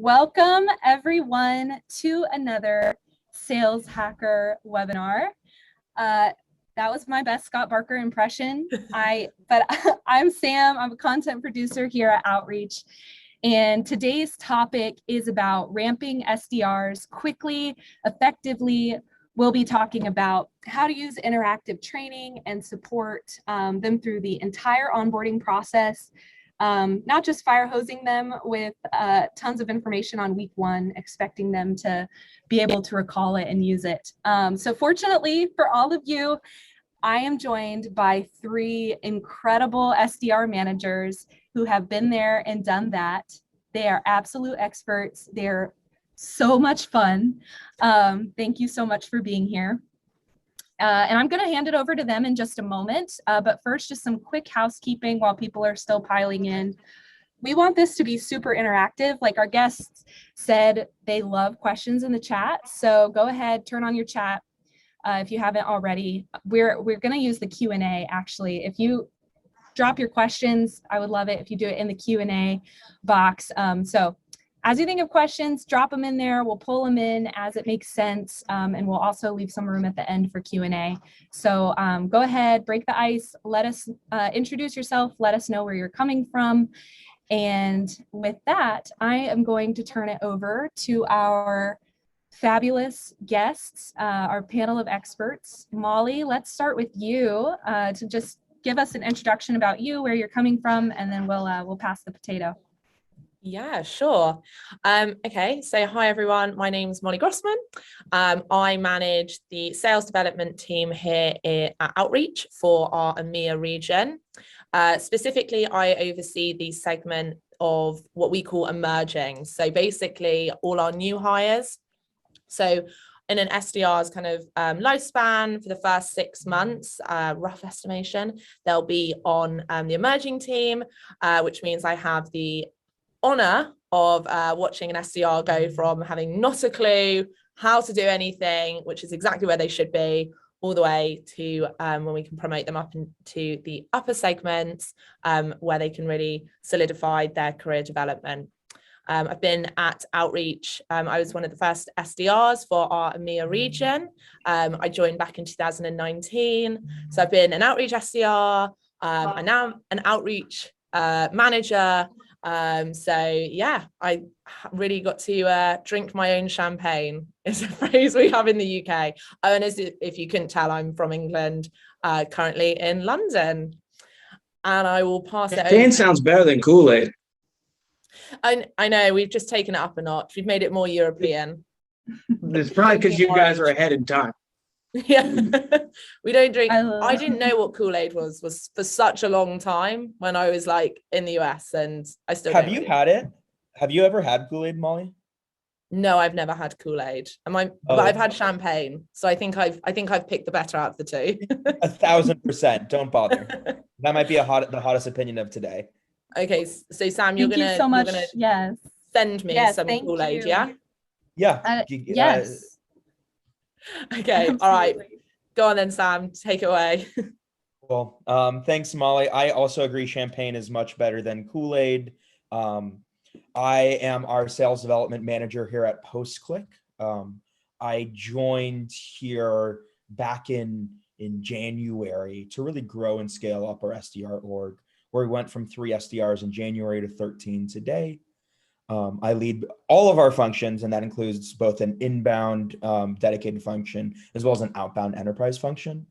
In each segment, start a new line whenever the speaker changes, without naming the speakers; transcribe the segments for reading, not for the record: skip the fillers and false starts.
Welcome everyone to another Sales Hacker webinar. That was my best Scott Barker impression. But I'm Sam, I'm a content producer here at Outreach. And today's topic is about ramping SDRs quickly, effectively. We'll be talking about how to use interactive training and support them through the entire onboarding process. Not just fire hosing them with tons of information on week one, expecting them to be able to recall it and use it. So fortunately for all of you, I am joined by three incredible SDR managers who have been there and done that. They are absolute experts. They're so much fun. Thank you so much for being here. And I'm going to hand it over to them in just a moment. But first, just some quick housekeeping while people are still piling in. We want this to be super interactive. Like our guests said, they love questions in the chat. So go ahead, turn on your chat if you haven't already. We're going to use the Q&A actually. If you drop your questions, I would love it if you do it in the Q&A box. So as you think of questions, drop them in there. We'll pull them in as it makes sense. And we'll also leave some room at the end for Q&A. So go ahead, break the ice. Let us introduce yourself. Let us know where you're coming from. And with that, I am going to turn it over to our fabulous guests, our panel of experts. Molly, let's start with you to just give us an introduction about you, where you're coming from, and then we'll pass the potato.
Yeah, sure. Okay, so hi everyone, my name's Molly Grossman. I manage the sales development team here at Outreach for our EMEA region. Specifically, I oversee the segment of what we call emerging. So basically all our new hires. So in an SDR's kind of lifespan for the first 6 months, rough estimation, they'll be on the emerging team, which means I have the honor of watching an SDR go from having not a clue how to do anything, which is exactly where they should be, all the way to when we can promote them up into the upper segments where they can really solidify their career development. I've been at Outreach. I was one of the first SDRs for our EMEA region. I joined back in 2019. So I've been an Outreach SDR, and now an Outreach manager. So yeah, I really got to drink my own champagne is a phrase we have in the UK. Oh, and as if you couldn't tell, I'm from England, currently in London. And I will pass it over.
Champagne sounds better than Kool-Aid.
I know, we've just taken it up a notch. We've made it more European.
It's probably because you guys are ahead in time.
Yeah, we don't drink. I didn't know what Kool-Aid was for such a long time when I was like in the US, and I still
have you had it? Have you ever had Kool-Aid, Molly?
No, I've never had Kool-Aid. But I've had champagne, so I think I've picked the better out of the two.
1000%. Don't bother. That might be the hottest opinion of today.
Okay, so Sam, you're gonna
Yes.
Send me some Kool-Aid, yeah?
Yeah.
Yes.
Okay,
Absolutely.
all right. Go on then, Sam. Take it away.
Well, thanks, Molly. I also agree champagne is much better than Kool-Aid. I am our sales development manager here at Postclick. I joined here back in January to really grow and scale up our SDR org, where we went from 3 SDRs in January to 13 today. I lead all of our functions, and that includes both an inbound dedicated function as well as an outbound enterprise function.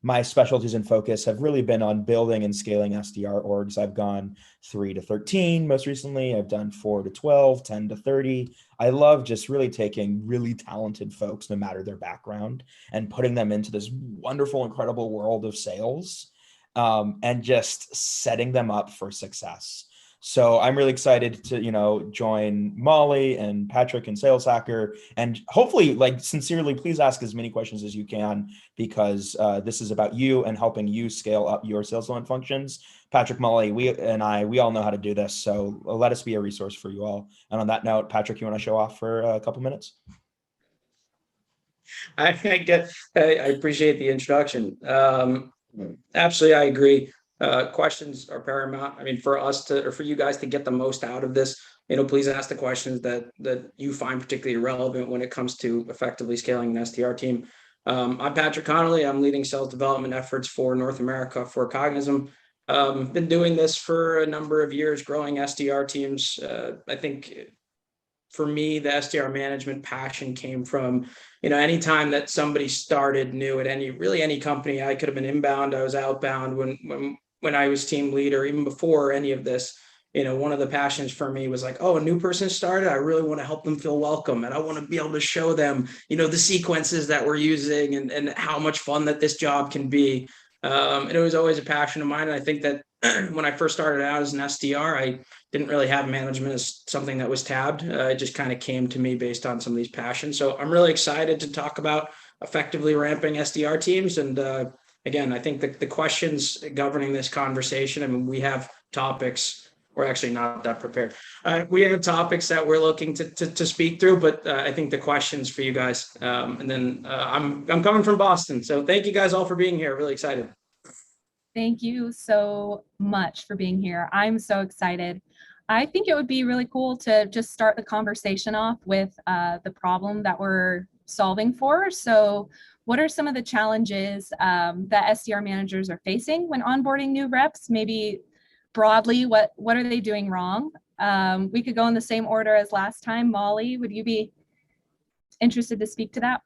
My specialties and focus have really been on building and scaling SDR orgs. I've gone 3 to 13 most recently. I've done 4 to 12, 10 to 30. I love just really taking really talented folks, no matter their background, and putting them into this wonderful, incredible world of sales, and just setting them up for success. So I'm really excited to, join Molly and Patrick and Sales Hacker, and hopefully, sincerely, please ask as many questions as you can, because this is about you and helping you scale up your sales development functions. Patrick, Molly, we all know how to do this. So let us be a resource for you all. And on that note, Patrick, you want to show off for a couple minutes?
I appreciate the introduction. Absolutely, I agree. Questions are paramount. I mean, for you guys to get the most out of this, please ask the questions that you find particularly relevant when it comes to effectively scaling an SDR team. I'm Patrick Connolly. I'm leading sales development efforts for North America for Cognism. Been doing this for a number of years, growing SDR teams. I think for me, the SDR management passion came from, anytime that somebody started new at any company. I could have been inbound, I was outbound when I was team leader, even before any of this. One of the passions for me was like, oh, a new person started, I really want to help them feel welcome. And I want to be able to show them, the sequences that we're using and how much fun that this job can be. And it was always a passion of mine. And I think that when I first started out as an SDR, I didn't really have management as something that was tabbed. It just kind of came to me based on some of these passions. So I'm really excited to talk about effectively ramping SDR teams. And again, I think the questions governing this conversation, I mean, we have topics. We're actually not that prepared. We have topics that we're looking to speak through, but I think the questions for you guys. And then I'm coming from Boston. So thank you guys all for being here. Really excited.
Thank you so much for being here. I'm so excited. I think it would be really cool to just start the conversation off with the problem that we're solving for. So what are some of the challenges that SDR managers are facing when onboarding new reps? Maybe broadly, what are they doing wrong? We could go in the same order as last time. Molly, would you be interested to speak to that?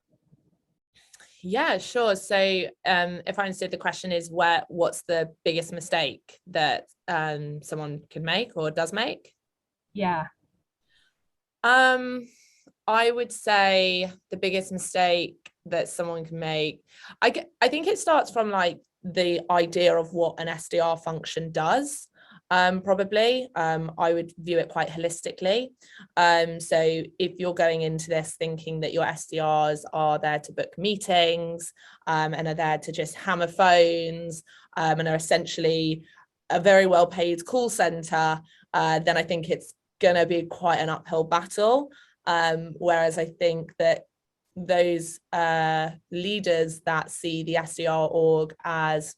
Yeah, sure. So if I understood, the question is what's the biggest mistake that someone can make or does make?
Yeah.
I would say the biggest mistake that someone can make, I think it starts from like the idea of what an SDR function does. Probably I would view it quite holistically. So if you're going into this thinking that your SDRs are there to book meetings and are there to just hammer phones and are essentially a very well paid call center, then I think it's gonna be quite an uphill battle. Whereas I think that those leaders that see the SDR org as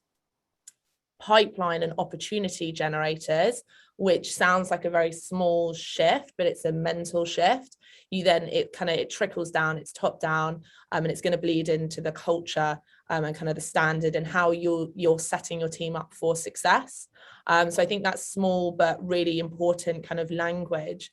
pipeline and opportunity generators, which sounds like a very small shift, but it's a mental shift. It trickles down, it's top down, and it's going to bleed into the culture and kind of the standard and how you're setting your team up for success. So I think that small but really important kind of language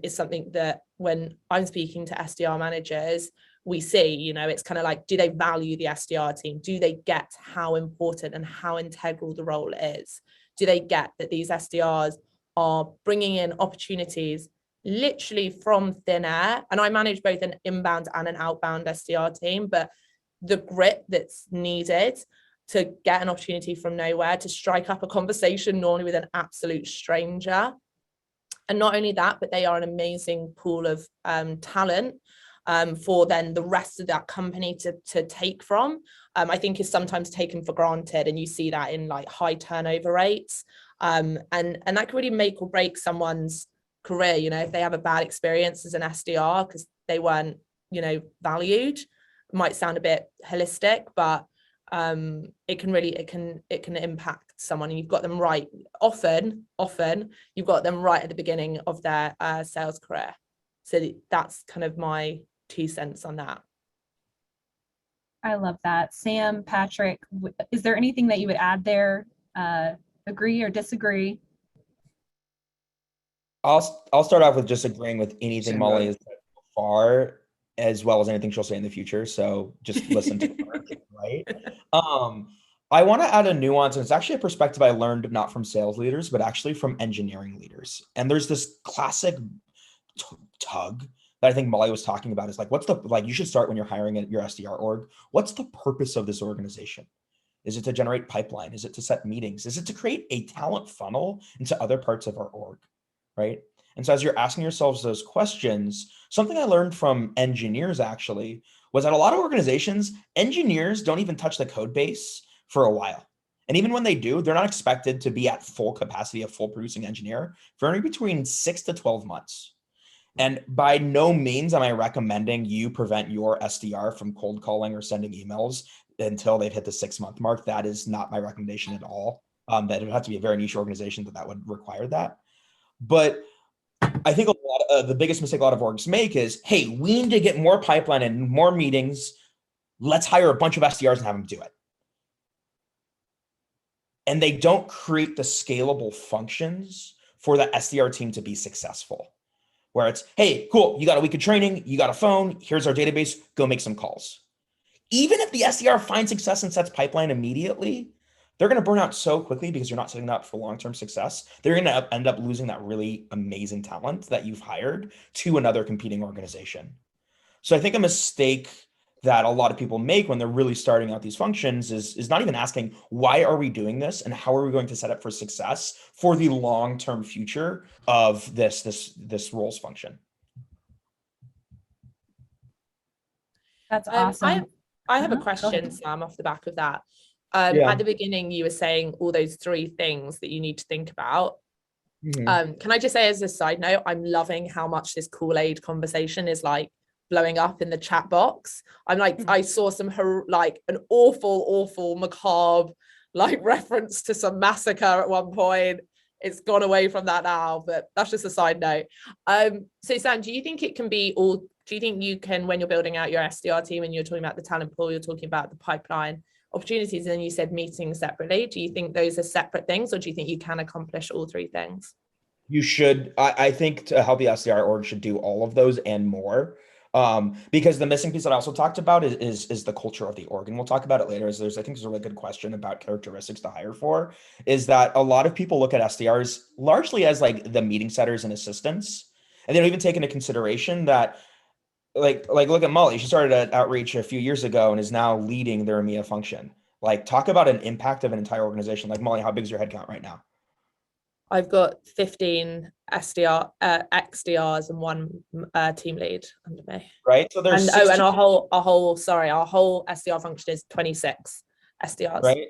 is something that when I'm speaking to SDR managers, we see, it's kind of like, do they value the SDR team? Do they get how important and how integral the role is? Do they get that these SDRs are bringing in opportunities literally from thin air? And I manage both an inbound and an outbound SDR team, but the grit that's needed to get an opportunity from nowhere, to strike up a conversation normally with an absolute stranger. And not only that, but they are an amazing pool of talent for then the rest of that company to take from, I think is sometimes taken for granted. And you see that in like high turnover rates. And that can really make or break someone's career, if they have a bad experience as an SDR because they weren't, valued. It might sound a bit holistic, but it can impact someone, and you've got them right. Often you've got them right at the beginning of their sales career. So that's kind of my 2 cents on that.
I love that. Sam, Patrick, is there anything that you would add there? Agree or disagree?
I'll start off with just agreeing with anything Molly has said so far, as well as anything she'll say in the future. So just listen to her, right? I want to add a nuance, and it's actually a perspective I learned not from sales leaders, but actually from engineering leaders. And there's this classic tug that I think Molly was talking about is like, you should start when you're hiring your SDR org. What's the purpose of this organization? Is it to generate pipeline? Is it to set meetings? Is it to create a talent funnel into other parts of our org, right? And so as you're asking yourselves those questions, something I learned from engineers actually was that a lot of organizations, engineers don't even touch the code base for a while. And even when they do, they're not expected to be at full capacity, a full producing engineer for only between 6 to 12 months. And by no means am I recommending you prevent your SDR from cold calling or sending emails until they've hit the 6-month mark. That is not my recommendation at all. That it would have to be a very niche organization that would require that. But I think a lot the biggest mistake a lot of orgs make is, hey, we need to get more pipeline and more meetings. Let's hire a bunch of SDRs and have them do it. And they don't create the scalable functions for the SDR team to be successful. Where it's, hey, cool, you got a week of training, you got a phone, here's our database, go make some calls. Even if the SDR finds success and sets pipeline immediately, they're going to burn out so quickly because you're not setting up for long-term success. They're going to end up losing that really amazing talent that you've hired to another competing organization. So I think a mistake that a lot of people make when they're really starting out these functions is not even asking, why are we doing this and how are we going to set up for success for the long-term future of this roles function?
That's awesome.
I have a
Go
question,
ahead.
Sam, off the back of that.
Yeah.
At the beginning, you were saying all those 3 things that you need to think about. Can I just say, as a side note, I'm loving how much this Kool-Aid conversation is like blowing up in the chat box. I'm like, I saw some like an awful macabre like reference to some massacre at one point. It's gone away from that now, but that's just a side note. So Sam, do you think it can be all, do you think you can, when you're building out your SDR team and you're talking about the talent pool, you're talking about the pipeline opportunities, and you said meetings separately, do you think those are separate things, or do you think you can accomplish all 3 things?
You should. I think a healthy SDR org should do all of those and more. Because the missing piece that I also talked about is the culture of the org, and we'll talk about it later. I think there's a really good question about characteristics to hire for, is that a lot of people look at SDRs largely as like the meeting setters and assistants, and they don't even take into consideration that like look at Molly. She started at Outreach a few years ago and is now leading their EMEA function. Like, talk about an impact of an entire organization. Like, Molly, how big is your headcount right now?
I've got 15 XDRs and 1 team lead under me.
Right. So there's
and our whole SDR function is 26 SDRs.
Right.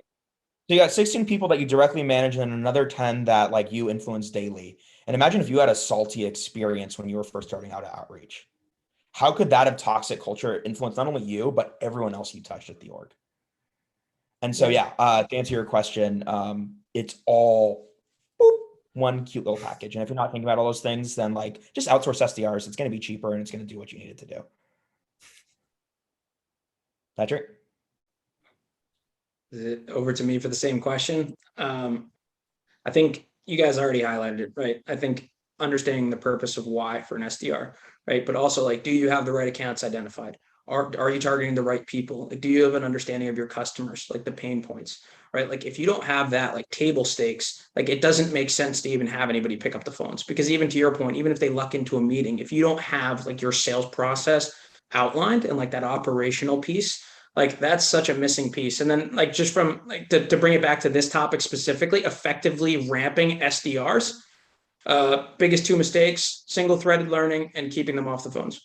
So you got 16 people that you directly manage and another 10 that like you influence daily. And imagine if you had a salty experience when you were first starting out at Outreach. How could that have toxic culture influence not only you, but everyone else you touched at the org? And so, to answer your question, it's all one cute little package. And if you're not thinking about all those things, then like just outsource SDRs. It's going to be cheaper and it's going to do what you need it to do. Patrick?
Is it over to me for the same question? I think you guys already highlighted it, right? I think understanding the purpose of why for an SDR, right? But also like, do you have the right accounts identified? Are you targeting the right people? Like, do you have an understanding of your customers, like the pain points, right? Like if you don't have that, like table stakes, like it doesn't make sense to even have anybody pick up the phones, because even to your point, even if they luck into a meeting, if you don't have like your sales process outlined and like that operational piece, like that's such a missing piece. And then like, just from like to bring it back to this topic specifically, effectively ramping SDRs, biggest 2 mistakes, single threaded learning and keeping them off the phones.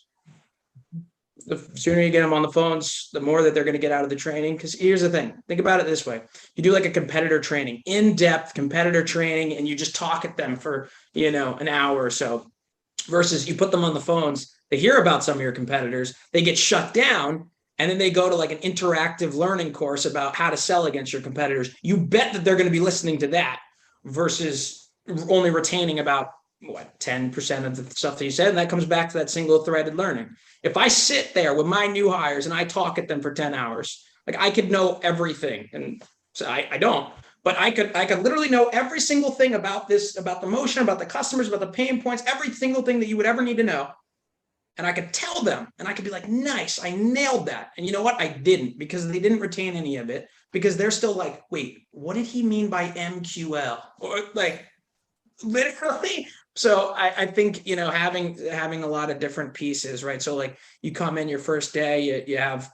The sooner you get them on the phones, the more that they're going to get out of the training. Because here's the thing, think about it this way. You do like a competitor training, in-depth competitor training, and you just talk at them for, an hour or so, versus you put them on the phones, they hear about some of your competitors, they get shut down, and then they go to like an interactive learning course about how to sell against your competitors. You bet that they're going to be listening to that versus only retaining about 10% of the stuff that you said. And that comes back to that single threaded learning. If I sit there with my new hires and I talk at them for 10 hours, like I could know everything. And so I don't, but I could literally know every single thing about this, about the motion, about the customers, about the pain points, every single thing that you would ever need to know. And I could tell them and I could be like, nice, I nailed that. And you know what? I didn't, because they didn't retain any of it, because they're still like, wait, what did he mean by MQL? Or like literally. So I think, having a lot of different pieces, right? So like you come in your first day, you have,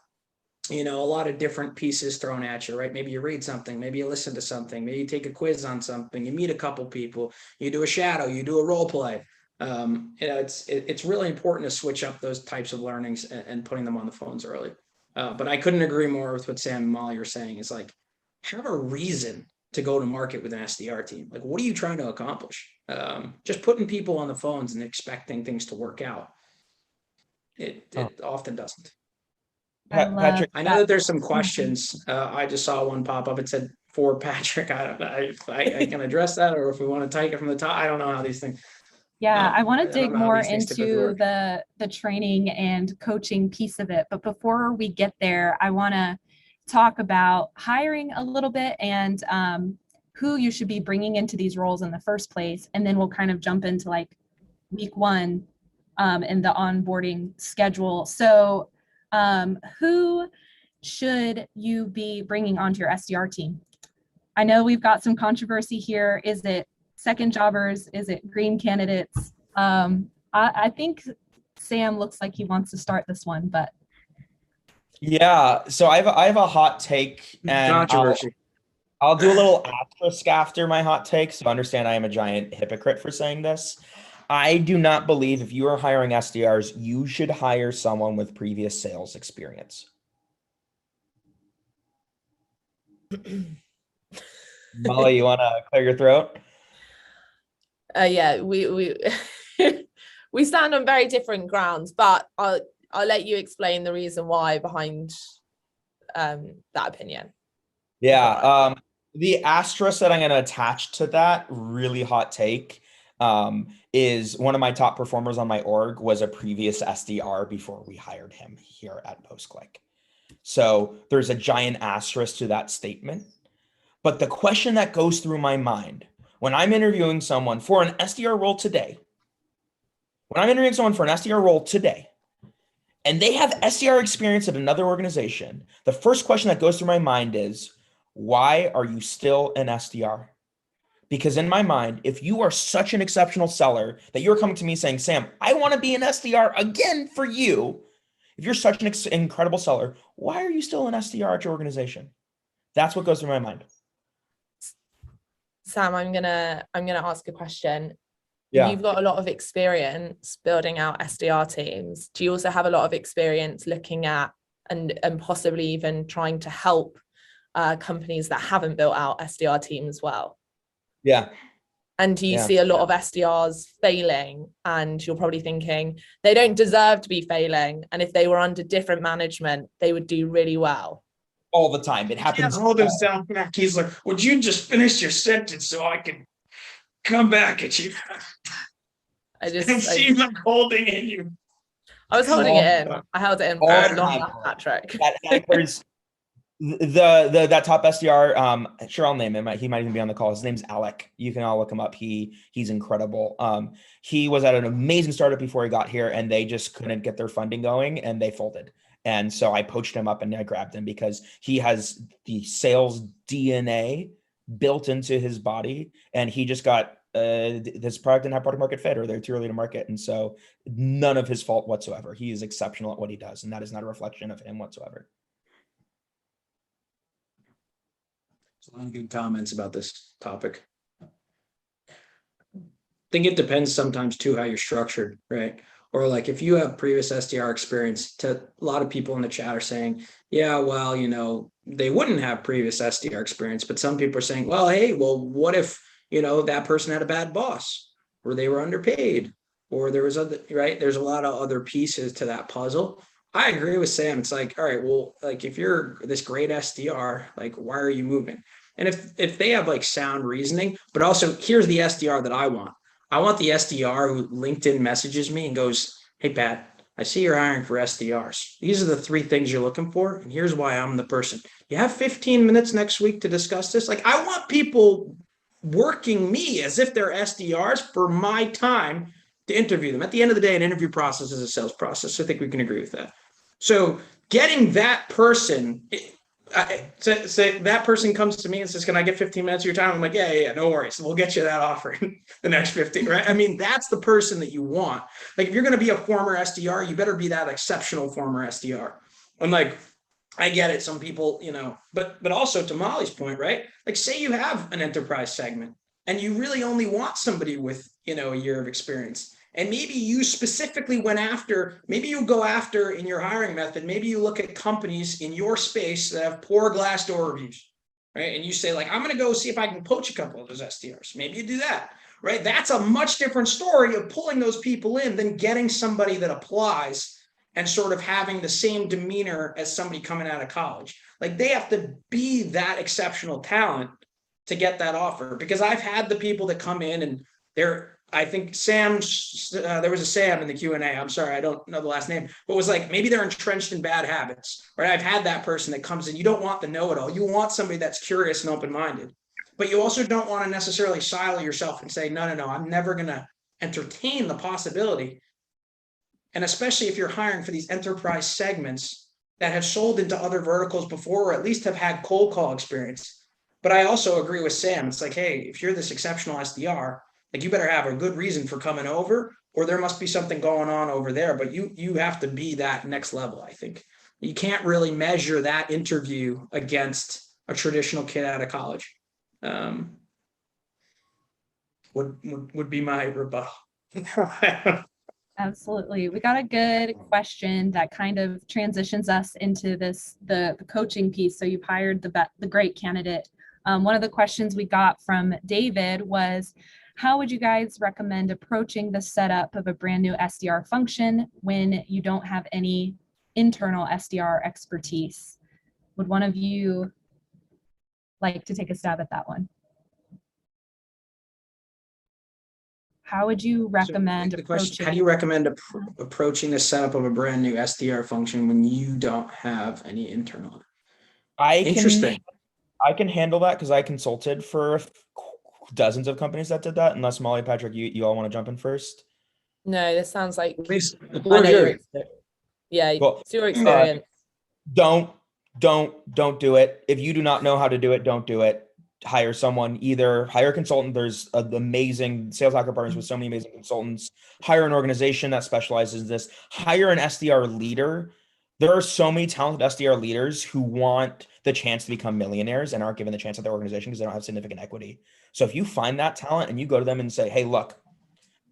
a lot of different pieces thrown at you, right? Maybe you read something, maybe you listen to something, maybe you take a quiz on something, you meet a couple people, you do a shadow, you do a role play. It's really important to switch up those types of learnings and putting them on the phones early. But I couldn't agree more with what Sam and Molly are saying. Is like, have a reason to go to market with an SDR team. Like, what are you trying to accomplish? Just putting people on the phones and expecting things to work out. It often doesn't.
Patrick,
I know that there's some questions. I just saw one pop up. It said for Patrick. I can address that, or if we want to take it from the top. I don't know how these things.
Yeah, I want to
I
dig
don't know how
more
these things typically
into
work.
the training and coaching piece of it. But before we get there, I want to talk about hiring a little bit and who you should be bringing into these roles in the first place. And then we'll kind of jump into like week one and the onboarding schedule. So who should you be bringing onto your SDR team? I know we've got some controversy here. Is it second jobbers? Is it green candidates? I think Sam looks like he wants to start this one, but
Yeah, so I have a hot take, and
Controversy.
I'll do a little asterisk after my hot take, so understand I am a giant hypocrite for saying this. I do not believe if you are hiring SDRs, you should hire someone with previous sales experience. Molly, you want to clear your throat?
Yeah, we we stand on very different grounds, but I'll let you explain the reason why behind that opinion.
Yeah, the asterisk that I'm going to attach to that really hot take is one of my top performers on my org was a previous SDR before we hired him here at Postclick. So there's a giant asterisk to that statement. But the question that goes through my mind when I'm interviewing someone for an SDR role today, and they have SDR experience at another organization, the first question that goes through my mind is, why are you still an SDR? Because in my mind, if you are such an exceptional seller that you're coming to me saying, Sam, I want to be an SDR again for you. If you're such an incredible seller, why are you still an SDR at your organization? That's what goes through my mind.
Sam, I'm gonna ask a question.
Yeah.
You've got a lot of experience building out SDR teams. Do you also have a lot of experience looking at and possibly even trying to help companies that haven't built out SDR teams well?
Yeah.
And do you see a lot of SDRs failing, and you're probably thinking they don't deserve to be failing, and if they were under different management, they would do really well?
All the time. It happens.
Hold himself back. He's like, would you just finish your sentence so I can come back at you? I see I'm holding in you.
I was holding it in. I held it in for long, Patrick.
That top SDR, sure, I'll name him. He might even be on the call. His name's Alec. You can all look him up. He's incredible. He was at an amazing startup before he got here, and they just couldn't get their funding going, and they folded. And so I poached him up and I grabbed him because he has the sales DNA built into his body, and he just got this product didn't have product market fit, or they're too early to market. And so none of his fault whatsoever. He is exceptional at what he does, and that is not a reflection of him whatsoever.
There's a lot of good comments about this topic. I think it depends sometimes too how you're structured, right? Or like if you have previous SDR experience, a lot of people in the chat are saying, yeah, well, they wouldn't have previous SDR experience, but some people are saying, well, hey, what if, that person had a bad boss, or they were underpaid, or there was other, right? There's a lot of other pieces to that puzzle. I agree with Sam. It's like, all right, well, like if you're this great SDR, like, why are you moving? And if they have like sound reasoning, but also here's the SDR that I want. I want the SDR who LinkedIn messages me and goes, hey, Pat, I see you're hiring for SDRs. These are the 3 things you're looking for, and here's why I'm the person. You have 15 minutes next week to discuss this? Like, I want people working me as if they're SDRs for my time to interview them. At the end of the day, an interview process is a sales process. So I think we can agree with that. So getting that person, say that person comes to me and says, can I get 15 minutes of your time? I'm like, yeah, no worries. We'll get you that offer in the next 15, right? I mean, that's the person that you want. Like, if you're going to be a former SDR, you better be that exceptional former SDR. I'm like, I get it. Some people, but also to Molly's point, right? Like, say you have an enterprise segment and you really only want somebody with, a year of experience. And maybe you specifically maybe you go after in your hiring method, maybe you look at companies in your space that have poor Glassdoor reviews, right? And you say, like, I'm going to go see if I can poach a couple of those SDRs. Maybe you do that, right? That's a much different story of pulling those people in than getting somebody that applies and sort of having the same demeanor as somebody coming out of college. Like, they have to be that exceptional talent to get that offer, because I've had the people that come in and they're I think there was a Sam in the Q&A. I'm sorry, I don't know the last name, but was like, maybe they're entrenched in bad habits, right? I've had that person that comes in. You don't want the know-it-all. You want somebody that's curious and open-minded, but you also don't want to necessarily silo yourself and say, no, I'm never going to entertain the possibility. And especially if you're hiring for these enterprise segments that have sold into other verticals before, or at least have had cold call experience. But I also agree with Sam. It's like, hey, if you're this exceptional SDR, like you better have a good reason for coming over, or there must be something going on over there. But you have to be that next level. I think you can't really measure that interview against a traditional kid out of college. Would be my rebuttal.
Absolutely. We got a good question that kind of transitions us into the coaching piece. So you've hired the great candidate. One of the questions we got from David was, how would you guys recommend approaching the setup of a brand new SDR function when you don't have any internal SDR expertise? Would one of you like to take a stab at that one? How would you recommend approaching?
How do you recommend approaching the setup of a brand new SDR function when you don't have any internal?
Interesting. I can handle that because I consulted for dozens of companies that did that. Unless Molly, Patrick, you all want to jump in first?
No, this sounds like
Please.
Yeah,
Well,
it's your experience.
Don't do it. If you do not know how to do it, don't do it. Hire someone, either hire a consultant. There's amazing sales hacker partners with so many amazing consultants. Hire an organization that specializes in this. Hire an SDR leader. There are so many talented SDR leaders who want the chance to become millionaires and aren't given the chance at their organization because they don't have significant equity. So if you find that talent and you go to them and say, hey, look,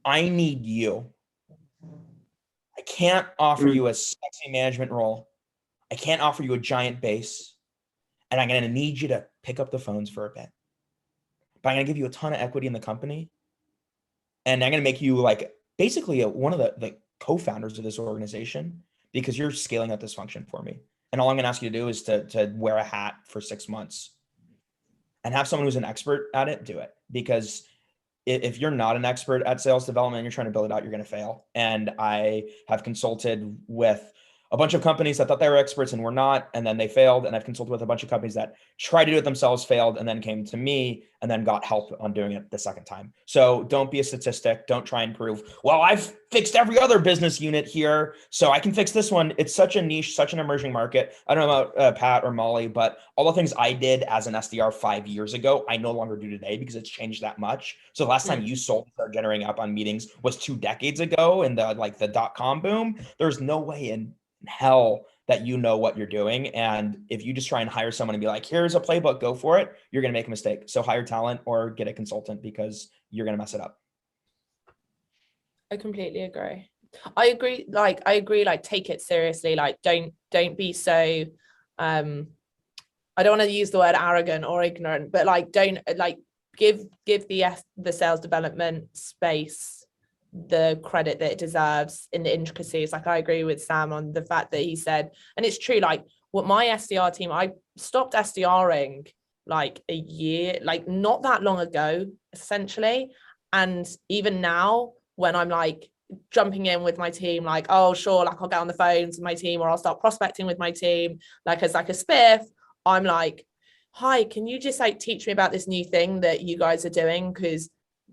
I need you. I can't offer you a sexy management role. I can't offer you a giant base. And I'm going to need you to pick up the phones for a bit. But I'm going to give you a ton of equity in the company. And I'm going to make you like basically one of the co-founders of this organization because you're scaling up this function for me. And all I'm going to ask you to do is to wear a hat for 6 months and have someone who's an expert at it do it. Because if you're not an expert at sales development and you're trying to build it out, you're going to fail. And I have consulted with a bunch of companies that thought they were experts and were not, and then they failed. And I've consulted with a bunch of companies that tried to do it themselves, failed, and then came to me and then got help on doing it the second time. So don't be a statistic. Don't try and prove, well, I've fixed every other business unit here, so I can fix this one. It's such a niche, such an emerging market. I don't know about Pat or Molly, but all the things I did as an SDR 5 years ago, I no longer do today because it's changed that much. So the last time you sold and started generating outbound meetings was 2 decades ago in the .com boom. There's no way in hell that you know what you're doing. And if you just try and hire someone and be like, here's a playbook, go for it, you're going to make a mistake. So hire talent or get a consultant because you're going to mess it up.
I completely agree. I agree. Like take it seriously. Like don't be so, I don't want to use the word arrogant or ignorant, but like, don't like give the sales development space the credit that it deserves in the intricacies. Like I agree with Sam on the fact that he said, and it's true, like what my SDR team, I stopped SDRing like a year, like not that long ago, essentially. And even now when I'm like jumping in with my team, like, oh, sure, like I'll get on the phones with my team or I'll start prospecting with my team, like as like a spiff, I'm like, hi, can you just like teach me about this new thing that you guys are doing? Because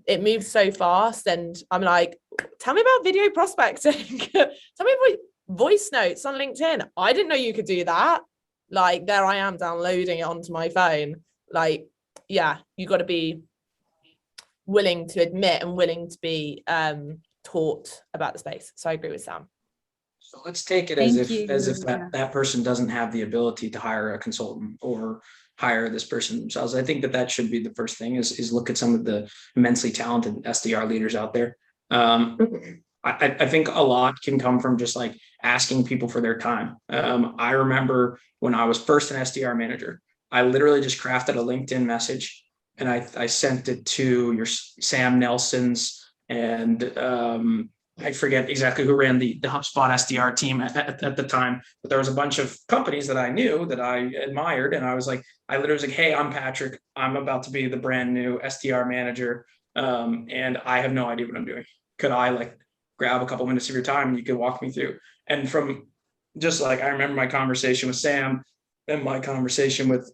it moves so fast. And I'm like, tell me about video prospecting. Tell me about voice notes on LinkedIn. I didn't know you could do that. Like there I am downloading it onto my phone. Like, yeah, you got to be willing to admit and willing to be taught about the space. So I agree with Sam.
So let's take it as if that person doesn't have the ability to hire a consultant or hire this person themselves. I think that should be the first thing is look at some of the immensely talented SDR leaders out there. I think a lot can come from just like asking people for their time. I remember when I was first an SDR manager, I literally just crafted a LinkedIn message and I sent it to your Sam Nelson's and I forget exactly who ran the HubSpot SDR team at the time, but there was a bunch of companies that I knew that I admired. And I literally was like, hey, I'm Patrick. I'm about to be the brand new SDR manager. and I have no idea what I'm doing. Could I like grab a couple minutes of your time and you could walk me through? And from just like, I remember my conversation with Sam and my conversation with,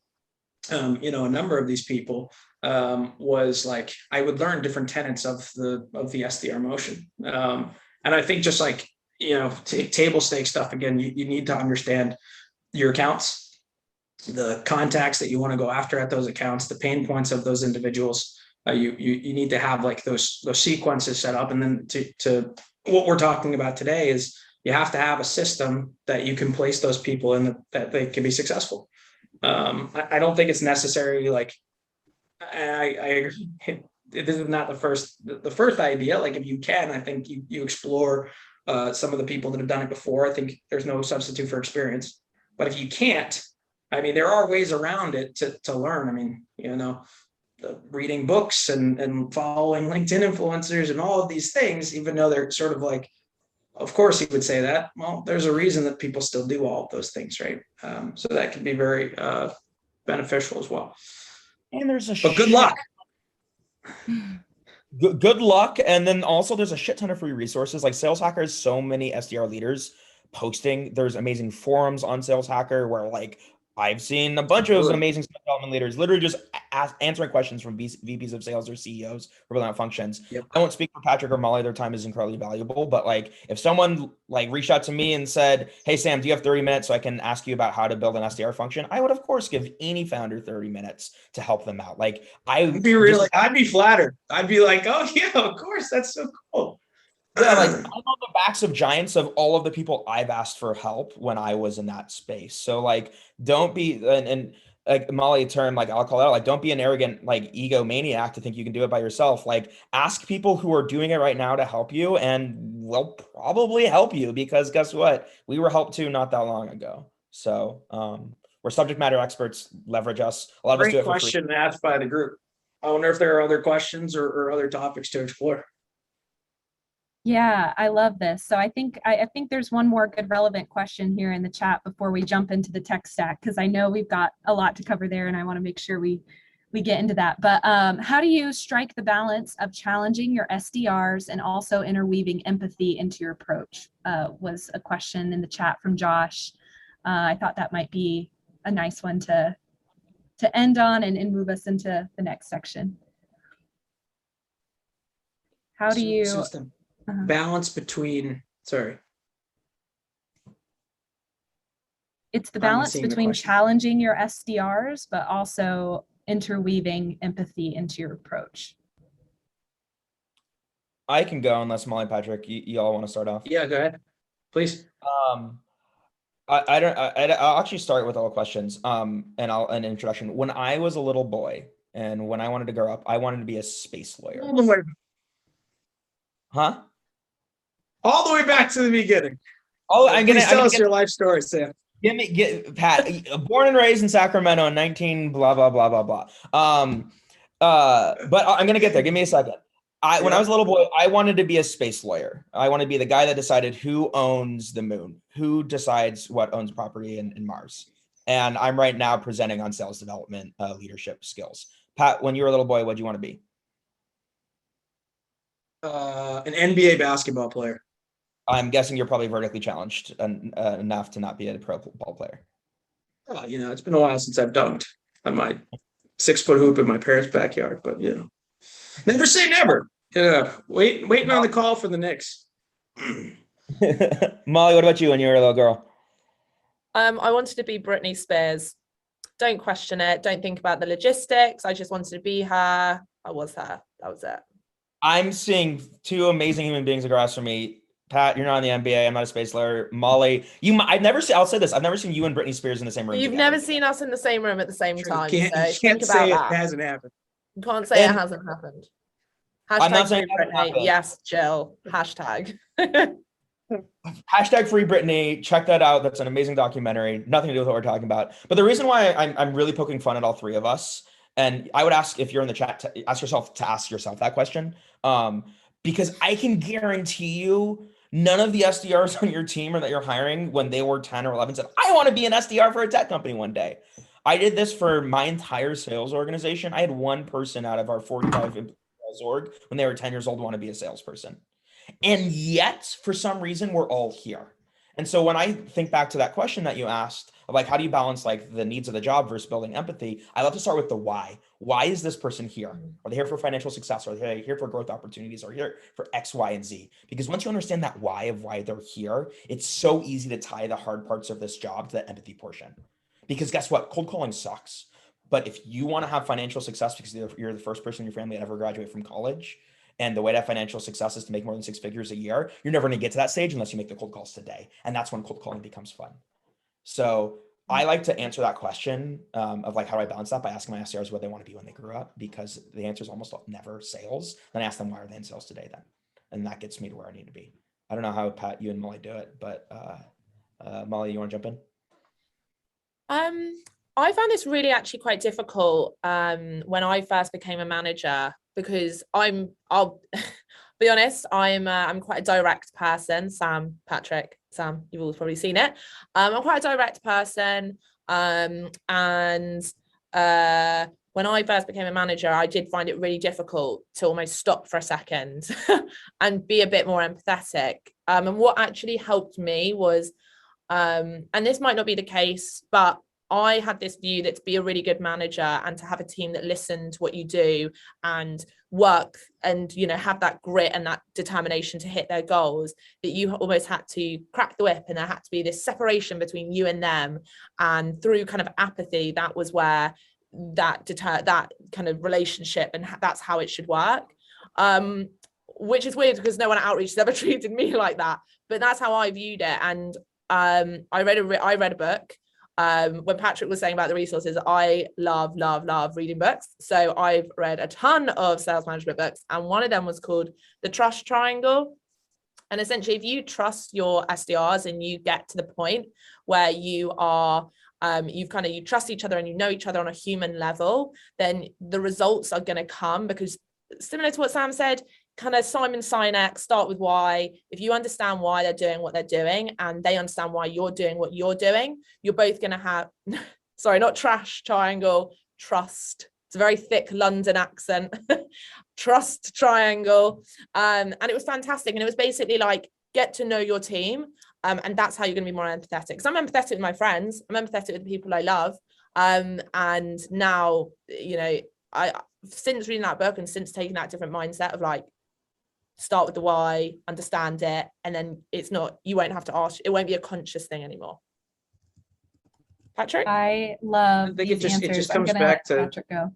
you know, a number of these people, was like, I would learn different tenets of the SDR motion. And I think just like, you know, table stake stuff, again, you need to understand your accounts, the contacts that you want to go after at those accounts, the pain points of those individuals. You need to have like those sequences set up. And then to what we're talking about today is you have to have a system that you can place those people in that they can be successful. I don't think it's necessary. Like, I this is not the first idea. Like, if you can, I think you explore some of the people that have done it before. I think there's no substitute for experience. But if you can't, I mean, there are ways around it to learn. I mean, you know, reading books and following LinkedIn influencers and all of these things, even though they're sort of like, of course you would say that. Well, there's a reason that people still do all of those things, right? So that can be very beneficial as well.
And there's
but good luck.
Good luck. And then also there's a shit ton of free resources. Like Sales Hacker has so many SDR leaders posting. There's amazing forums on Sales Hacker where like I've seen a bunch of amazing development leaders literally just answering questions from VPs of sales or CEOs for building out functions.
Yep.
I won't speak for Patrick or Molly. Their time is incredibly valuable. But like if someone like reached out to me and said, hey, Sam, do you have 30 minutes so I can ask you about how to build an SDR function? I would, of course, give any founder 30 minutes to help them out. Like I'd
be flattered. I'd be like, oh, yeah, of course. That's so cool.
Yeah, like I'm on the backs of giants of all of the people I've asked for help when I was in that space. So like, don't be and like Molly term, like I'll call it out, like don't be an arrogant like egomaniac to think you can do it by yourself. Like ask people who are doing it right now to help you, and we'll probably help you because guess what? We were helped too not that long ago. So we're subject matter experts. Leverage us. A lot of us do it for free.
Question asked by the group. I wonder if there are other questions or other topics to explore.
Yeah, I love this. So I think there's one more good relevant question here in the chat before we jump into the tech stack, because I know we've got a lot to cover there and I want to make sure we get into that. But how do you strike the balance of challenging your SDRs and also interweaving empathy into your approach? Was a question in the chat from Josh. I thought that might be a nice one to end on and move us into the next section. How do you...
balance between
it's the balance between challenging your SDRs but also interweaving empathy into your approach.
I can go unless Molly, Patrick, you all want to start off.
Yeah, go ahead, please.
I'll actually start with all questions and an introduction. When I was a little boy and when I wanted to grow up, I wanted to be a space lawyer. Huh?
All the way back to the beginning.
Oh,
tell us your life story, Sam.
Pat. Born and raised in Sacramento in 19 blah blah blah blah blah. But I'm gonna get there. Give me a second. When I was a little boy, I wanted to be a space lawyer. I wanted to be the guy that decided who owns the moon, who decides what owns property in Mars. And I'm right now presenting on sales development leadership skills. Pat, when you were a little boy, what did you want to be?
An NBA basketball player.
I'm guessing you're probably vertically challenged enough to not be a pro ball player.
You know, it's been a while since I've dunked on my 6-foot hoop in my parents' backyard, but you know, never say never. Yeah, waiting on the call for the Knicks.
Molly, what about you when you were a little girl?
I wanted to be Britney Spears. Don't question it. Don't think about the logistics. I just wanted to be her. I was her. That was it. I'm
seeing two amazing human beings across from me. Pat, you're not in the NBA. I'm not a space lawyer. Molly, I'll say this. I've never seen you and Britney Spears in the same room.
You've never seen us in the same room at the same time.
You can't say it hasn't happened.
You can't say it hasn't happened. Hashtag free Britney. Yes, Jill. Hashtag.
Hashtag free Britney. Check that out. That's an amazing documentary. Nothing to do with what we're talking about. But the reason why I'm really poking fun at all three of us, and I would ask if you're in the chat to ask yourself that question, because I can guarantee you none of the SDRs on your team or that you're hiring when they were 10 or 11 said, I want to be an SDR for a tech company one day. I did this for my entire sales organization. I had one person out of our 45 sales org when they were 10 years old want to be a salesperson. And yet, for some reason, we're all here. And so when I think back to that question that you asked of like, how do you balance like the needs of the job versus building empathy? I love to start with the why. Why is this person here? Are they here for financial success? Are they here for growth opportunities? Are they here for X, Y, and Z? Because once you understand that why of why they're here, it's so easy to tie the hard parts of this job to the empathy portion. Because guess what? Cold calling sucks. But if you want to have financial success because you're the first person in your family to ever graduate from college, and the way to have financial success is to make more than 6 figures a year, you're never going to get to that stage unless you make the cold calls today. And that's when cold calling becomes fun. So I like to answer that question of like, how do I balance that by asking my SDRs what they want to be when they grew up? Because the answer is almost never sales. Then I ask them, why are they in sales today then? And that gets me to where I need to be. I don't know how Pat, you and Molly do it, but Molly, you want to jump in?
I found this really actually quite difficult when I first became a manager, because I'll be honest, I'm quite a direct person. Patrick, you've all probably seen it. I'm quite a direct person. And when I first became a manager, I did find it really difficult to almost stop for a second and be a bit more empathetic. And what actually helped me was, and this might not be the case, but I had this view that to be a really good manager and to have a team that listened to what you do and work and, you know, have that grit and that determination to hit their goals, that you almost had to crack the whip and there had to be this separation between you and them. And through kind of apathy, that was where that kind of relationship, and that's how it should work. Which is weird because no one at Outreach has ever treated me like that, but that's how I viewed it. And I read a book. When Patrick was saying about the resources, I love reading books. So I've read a ton of sales management books, and one of them was called The Trust Triangle. And essentially, if you trust your SDRs and you get to the point where you are, you trust each other and you know each other on a human level, then the results are going to come, because similar to what Sam said, kind of Simon Sinek, start with why. If you understand why they're doing what they're doing and they understand why you're doing what you're doing, you're both going to have, sorry, not trash triangle, trust. It's a very thick London accent. Trust triangle. And it was fantastic. And it was basically like, get to know your team. And that's how you're going to be more empathetic. Because I'm empathetic with my friends. I'm empathetic with the people I love. And now, you know, since reading that book and since taking that different mindset of like, start with the why, understand it, and then you won't have to ask, it won't be a conscious thing anymore. Patrick?
I love
think
these
it just
answers.
comes back to
Patrick go.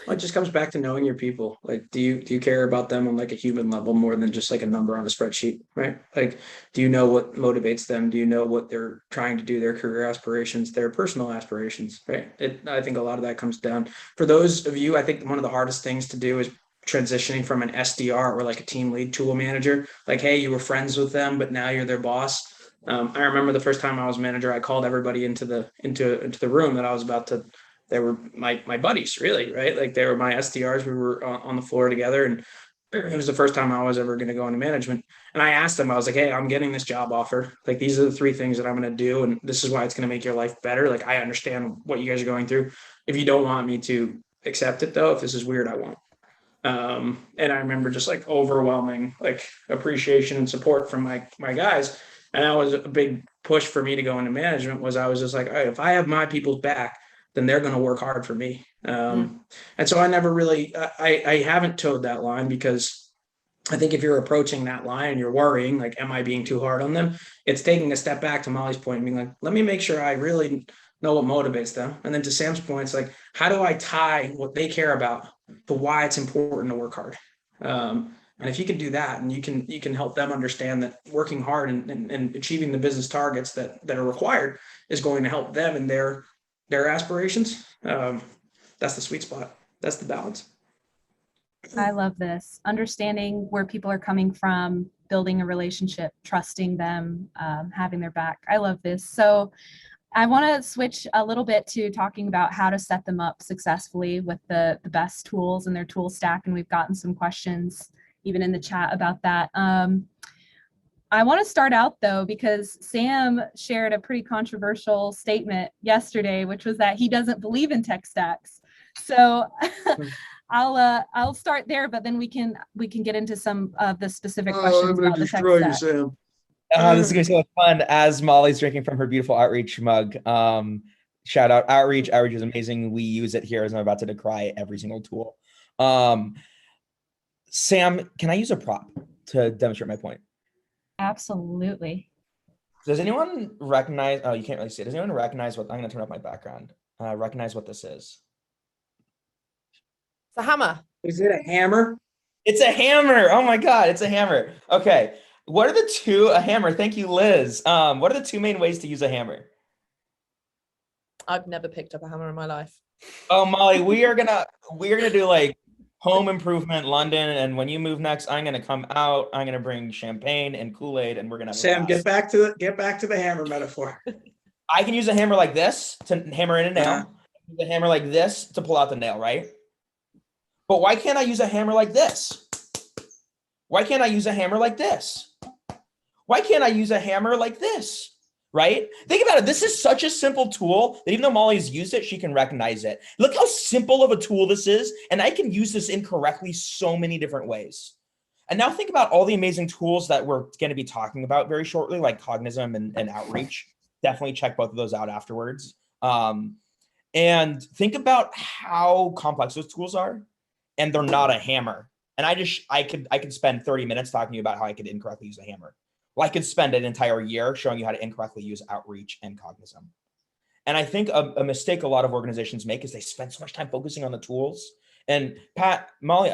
Well, it just comes back to knowing your people. Like, do you care about them on like a human level more than just like a number on a spreadsheet, right? Like, do you know what motivates them? Do you know what they're trying to do, their career aspirations, their personal aspirations, right? I think a lot of that comes down. For those of you, I think one of the hardest things to do is transitioning from an SDR or like a team lead to a manager. Like, hey, you were friends with them, but now you're their boss. I remember the first time I was manager, I called everybody into the room that I was about to. They were my buddies, really, right? Like, they were my SDRs. We were on the floor together, and it was the first time I was ever going to go into management. And I asked them, I was like, hey, I'm getting this job offer. Like, these are the 3 things that I'm going to do, and this is why it's going to make your life better. Like, I understand what you guys are going through. If you don't want me to accept it, though, if this is weird, I won't. And I remember just like overwhelming like appreciation and support from my guys. And that was a big push for me to go into management. Was I was just like, all right, if I have my people's back, then they're going to work hard for me. And so I never really, I haven't towed that line, because I think if you're approaching that line and you're worrying, like, am I being too hard on them? It's taking a step back, to Molly's point, and being like, let me make sure I really know what motivates them. And then to Sam's point, it's like, how do I tie what they care about to why it's important to work hard? And if you can do that, and you can help them understand that working hard and achieving the business targets that are required is going to help them in their aspirations, that's the sweet spot. That's the balance.
I love this. Understanding where people are coming from, building a relationship, trusting them, having their back. I love this. So I want to switch a little bit to talking about how to set them up successfully with the best tools in their tool stack. And we've gotten some questions even in the chat about that. I want to start out though, because Sam shared a pretty controversial statement yesterday, which was that he doesn't believe in tech stacks. So I'll start there, but then we can get into some of the specific questions about the tech stack.
Sam.
This is gonna be so much fun as Molly's drinking from her beautiful Outreach mug. Shout out Outreach. Outreach is amazing. We use it here as I'm about to decry every single tool. Sam, can I use a prop to demonstrate my point?
Absolutely.
Does anyone recognize, oh, you can't really see it. Does anyone recognize what, I'm gonna turn off my background. Recognize what this is?
It's a hammer.
Is it a hammer?
It's a hammer. Oh my God, it's a hammer. Okay. What are a hammer? Thank you, Liz. What are the two main ways to use a hammer?
I've never picked up a hammer in my life.
Oh, Molly, we are gonna do like home improvement London, and when you move next, I'm gonna come out. I'm gonna bring champagne and Kool-Aid, and we're gonna have
Sam, get back to the hammer metaphor.
I can use a hammer like this to hammer in a nail. Use a hammer like this to pull out the nail, right? But why can't I use a hammer like this? Why can't I use a hammer like this? Why can't I use a hammer like this? Right? Think about it. This is such a simple tool that even though Molly's used it, she can recognize it. Look how simple of a tool this is. And I can use this incorrectly so many different ways. And now think about all the amazing tools that we're going to be talking about very shortly, like Cognism and Outreach. Definitely check both of those out afterwards. And think about how complex those tools are. And they're not a hammer. And I could spend 30 minutes talking to you about how I could incorrectly use a hammer. Well, I could spend an entire year showing you how to incorrectly use Outreach and Cognism. And I think a mistake a lot of organizations make is they spend so much time focusing on the tools. And Pat, Molly,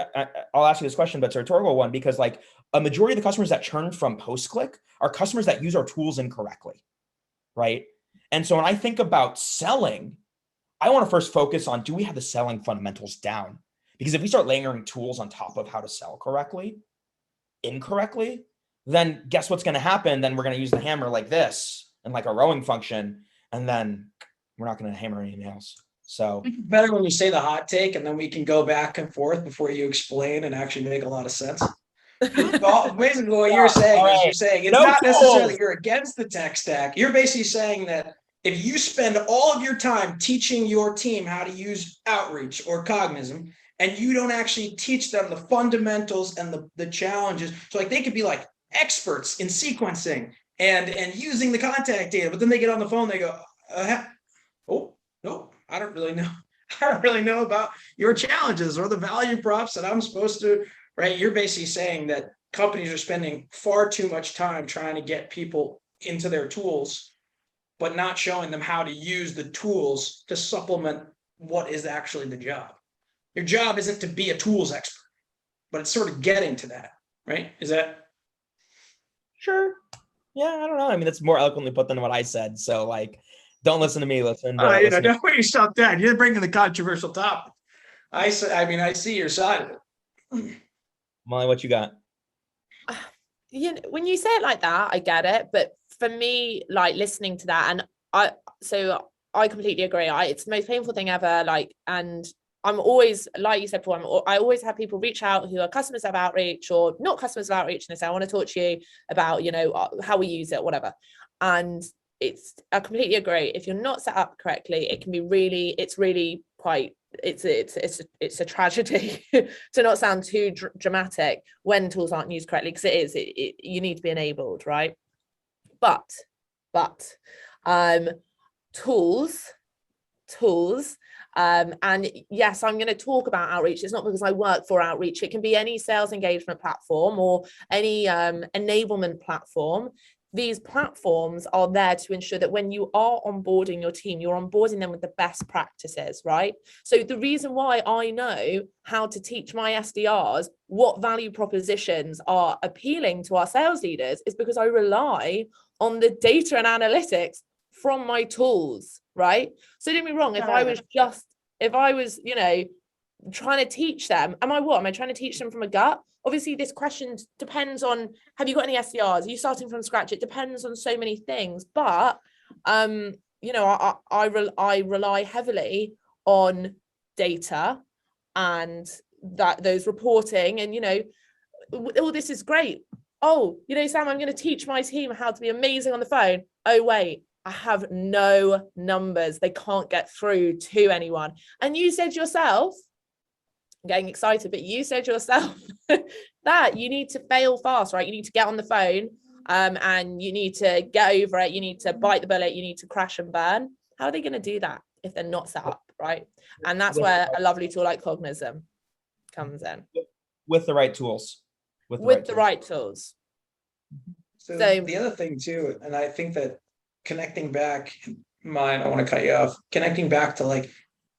I'll ask you this question, but it's a rhetorical one, because like a majority of the customers that churn from Postclick are customers that use our tools incorrectly, right? And so when I think about selling, I want to first focus on, do we have the selling fundamentals down? Because if we start layering tools on top of how to sell correctly, incorrectly, then guess what's going to happen? Then we're going to use the hammer like this and like a rowing function, and then we're not going to hammer anything else. So
better when you say the hot take, and then we can go back and forth before you explain and actually make a lot of sense. Basically, what you're saying is you're saying it's not necessarily you're against the tech stack. You're basically saying that if you spend all of your time teaching your team how to use Outreach or Cognism, and you don't actually teach them the fundamentals and the challenges, so like they could be like experts in sequencing and using the contact data, but then they get on the phone, they go, oh no, I don't really know about your challenges or the value props that I'm supposed to, right? You're basically saying that companies are spending far too much time trying to get people into their tools, but not showing them how to use the tools to supplement what is actually the job. Your job isn't to be a tools expert, but it's sort of getting to that, right? Is that?
Sure. Yeah, I don't know. I mean, that's more eloquently put than what I said. So, like, don't listen to me. Listen.
Don't worry, stop that. You're bringing the controversial topic. I see your side of it.
Molly, what you got?
You know, when you say it like that, I get it. But for me, like listening to that, and I completely agree. It's the most painful thing ever. Like, and I'm always, like you said before, I always have people reach out who are customers of Outreach or not customers of Outreach, and they say, I want to talk to you about, you know, how we use it, whatever. And I completely agree. If you're not set up correctly, it can be really, it's a tragedy to not sound too dramatic when tools aren't used correctly, because you need to be enabled, right? But tools, and yes, I'm going to talk about Outreach. It's not because I work for Outreach. It can be any sales engagement platform or any enablement platform. These platforms are there to ensure that when you are onboarding your team, you're onboarding them with the best practices, right? So the reason why I know how to teach my SDRs what value propositions are appealing to our sales leaders is because I rely on the data and analytics from my tools, right? So don't get me wrong, if I was, you know, trying to teach them, am I trying to teach them from a gut? Obviously, this question depends on, have you got any SDRs? Are you starting from scratch? It depends on so many things. But, you know, I rely heavily on data and those reporting, and, you know, all this is great. Oh, you know, Sam, I'm going to teach my team how to be amazing on the phone. Oh, wait, I have no numbers. They can't get through to anyone. And you said yourself, getting excited, but you said yourself that you need to fail fast, right? You need to get on the phone and you need to get over it. You need to bite the bullet. You need to crash and burn. How are they going to do that if they're not set up, right? And that's where a lovely tool like Cognism comes in.
With the right tools.
With the right tools.
So the other thing too, and I think that connecting back, I don't want to cut you off, connecting back to like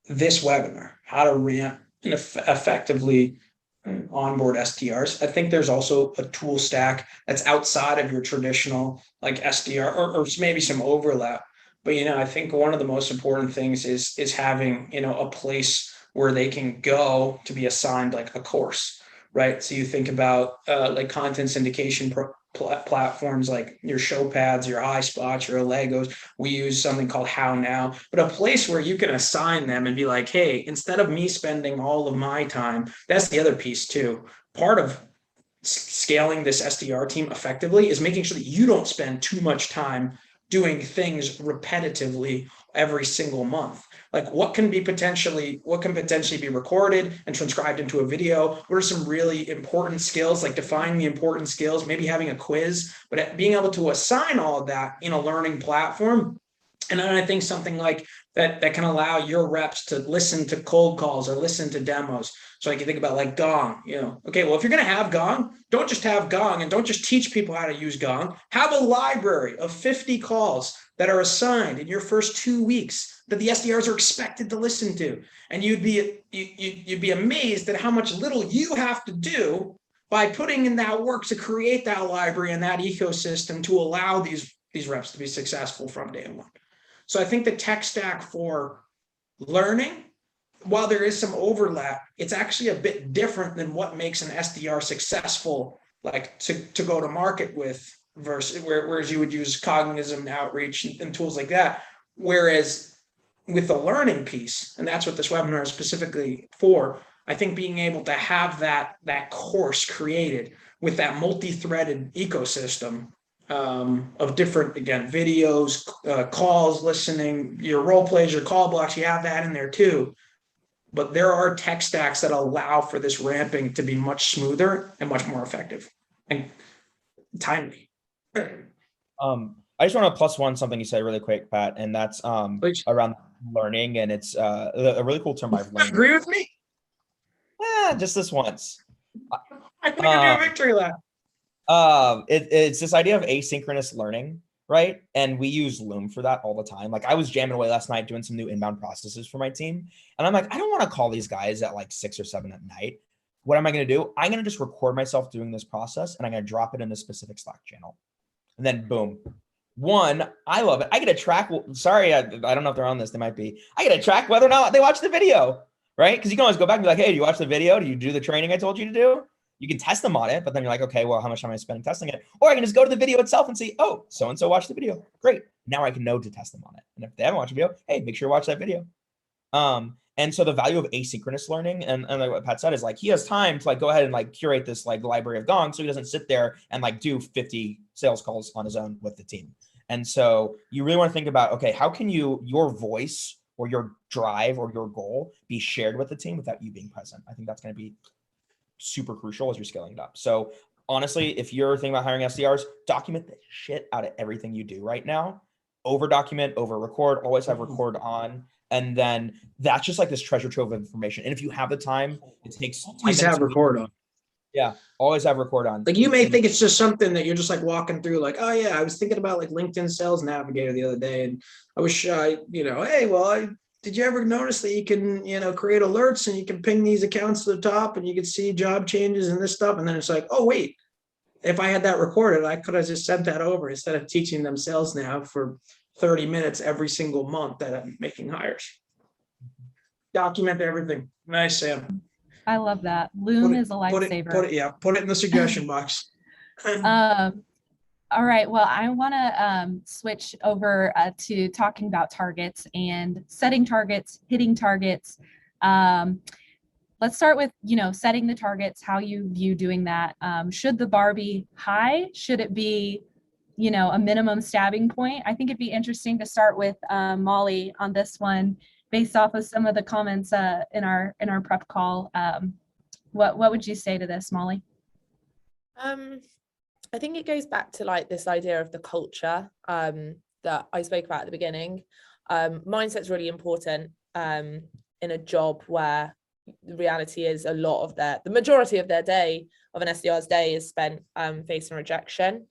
this webinar, how to ramp and effectively onboard SDRs. I think there's also a tool stack that's outside of your traditional like SDR or maybe some overlap. But, you know, I think one of the most important things is having, you know, a place where they can go to be assigned like a course, right? So you think about like content syndication platforms like your ShowPads, your iSpots, your Legos. We use something called How Now, but a place where you can assign them and be like, hey, instead of me spending all of my time, that's the other piece too. Part of scaling this SDR team effectively is making sure that you don't spend too much time doing things repetitively every single month. Like what can potentially be recorded and transcribed into a video? What are some really important skills, like defining the important skills, maybe having a quiz, but being able to assign all of that in a learning platform. And then I think something like that can allow your reps to listen to cold calls or listen to demos. So I can think about like Gong, you know, okay, well, if you're going to have Gong, don't just have Gong and don't just teach people how to use Gong. Have a library of 50 calls that are assigned in your first 2 weeks that the SDRs are expected to listen to. And you'd be amazed at how much little you have to do by putting in that work to create that library and that ecosystem to allow these reps to be successful from day one. So I think the tech stack for learning, while there is some overlap, it's actually a bit different than what makes an SDR successful, like to go to market with, versus whereas you would use Cognism, outreach, and tools like that. Whereas with the learning piece, and that's what this webinar is specifically for, I think being able to have that course created with that multi-threaded ecosystem of different, again, videos, calls, listening, your role plays, your call blocks, you have that in there too. But there are tech stacks that allow for this ramping to be much smoother and much more effective and timely.
I just want to plus one something you said really quick, Pat, and that's around learning, and it's a really cool term I've learned.
Agree with me?
Yeah, just this once.
I think I do a victory lap.
It's this idea of asynchronous learning, right? And we use Loom for that all the time. Like I was jamming away last night doing some new inbound processes for my team. And I'm like, I don't want to call these guys at like 6 or 7 at night. What am I going to do? I'm going to just record myself doing this process and I'm going to drop it in a specific Slack channel. And then boom. One, I love it. I get to track. Sorry, I don't know if they're on this. They might be. I get to track whether or not they watch the video, right? Because you can always go back and be like, hey, do you watch the video? Do you do the training I told you to do? You can test them on it, but then you're like, okay, well, how much time am I spending testing it? Or I can just go to the video itself and see, oh, so-and-so watched the video. Great. Now I can know to test them on it. And if they haven't watched the video, hey, make sure you watch that video. And so the value of asynchronous learning, and like what Pat said, is like, he has time to like go ahead and like curate this like library of Gong, so he doesn't sit there and like do 50 sales calls on his own with the team. And so you really want to think about, okay, how can your voice or your drive or your goal be shared with the team without you being present? I think that's going to be super crucial as you're scaling it up. So honestly, if you're thinking about hiring SDRs, document the shit out of everything you do right now. Over document, over record, always have record on. And then that's just like this treasure trove of information. And if you have the time, it takes
always have record on.
Yeah, always have record on.
Like you may think it's just something that you're just like walking through, like, oh yeah, I was thinking about like LinkedIn Sales Navigator the other day, and I was shy, hey, well, did you ever notice that you can, create alerts and you can ping these accounts to the top and you can see job changes and this stuff, and then it's like, oh wait, if I had that recorded, I could have just sent that over instead of teaching them sales now for 30 minutes every single month that I'm making hires. Document everything. Nice, Sam.
I love that. Loom is a lifesaver.
Put it in the suggestion box.
All right. Well, I want to switch over to talking about targets and setting targets, hitting targets. Let's start with, setting the targets, how you view doing that. Should the bar be high? Should it be, a minimum stabbing point? I think it'd be interesting to start with Molly on this one. based off of some of the comments in our prep call. What would you say to this, Molly?
I think it goes back to like this idea of the culture that I spoke about at the beginning. Mindset's really important in a job where the reality is the majority of their day, of an SDR's day, is spent facing rejection.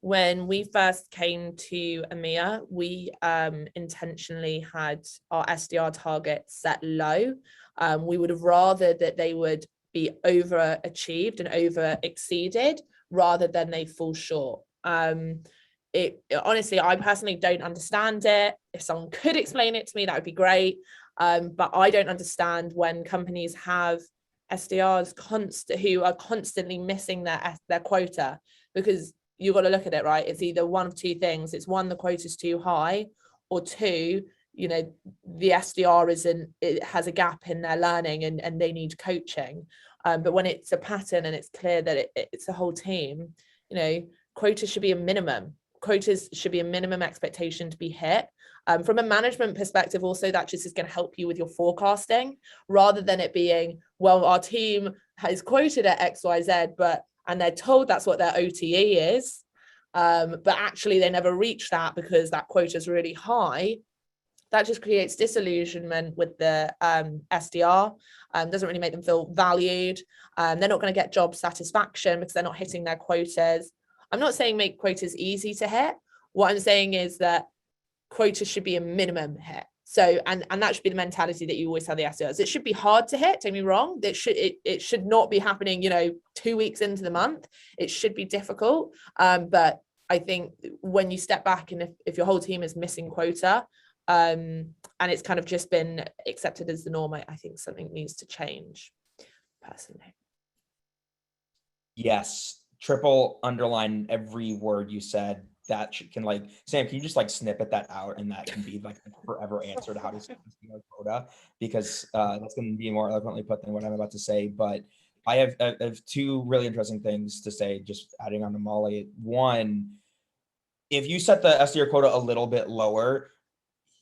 When we first came to EMEA, we intentionally had our SDR targets set low. We would have rather that they would be overachieved and over exceeded rather than they fall short. Honestly, I personally don't understand it. If someone could explain it to me, that would be great. But I don't understand when companies have SDRs who are constantly missing their quota, because you've got to look at it, right? It's either one of two things. It's one, the quota is too high, or two, the SDR it has a gap in their learning and they need coaching. But when it's a pattern and it's clear that it's a whole team, quotas should be a minimum. Quotas should be a minimum expectation to be hit. From a management perspective, also, that just is going to help you with your forecasting, rather than it being, well, our team has quoted at XYZ, and they're told that's what their OTE is, but actually they never reach that because that quota is really high. That just creates disillusionment with the SDR, doesn't really make them feel valued. They're not going to get job satisfaction because they're not hitting their quotas. I'm not saying make quotas easy to hit. What I'm saying is that quotas should be a minimum hit. So, and that should be the mentality that you always tell the SDRs. It should be hard to hit, don't get me wrong. It should not be happening, 2 weeks into the month. It should be difficult. But I think when you step back and if your whole team is missing quota, and it's kind of just been accepted as the norm, I think something needs to change, personally.
Yes, triple underline every word you said. That can Sam, can you just snippet that out, and that can be a forever answer to how to set quota, because that's going to be more eloquently put than what I'm about to say. But I have two really interesting things to say, just adding on to Molly. One, if you set the SDR quota a little bit lower,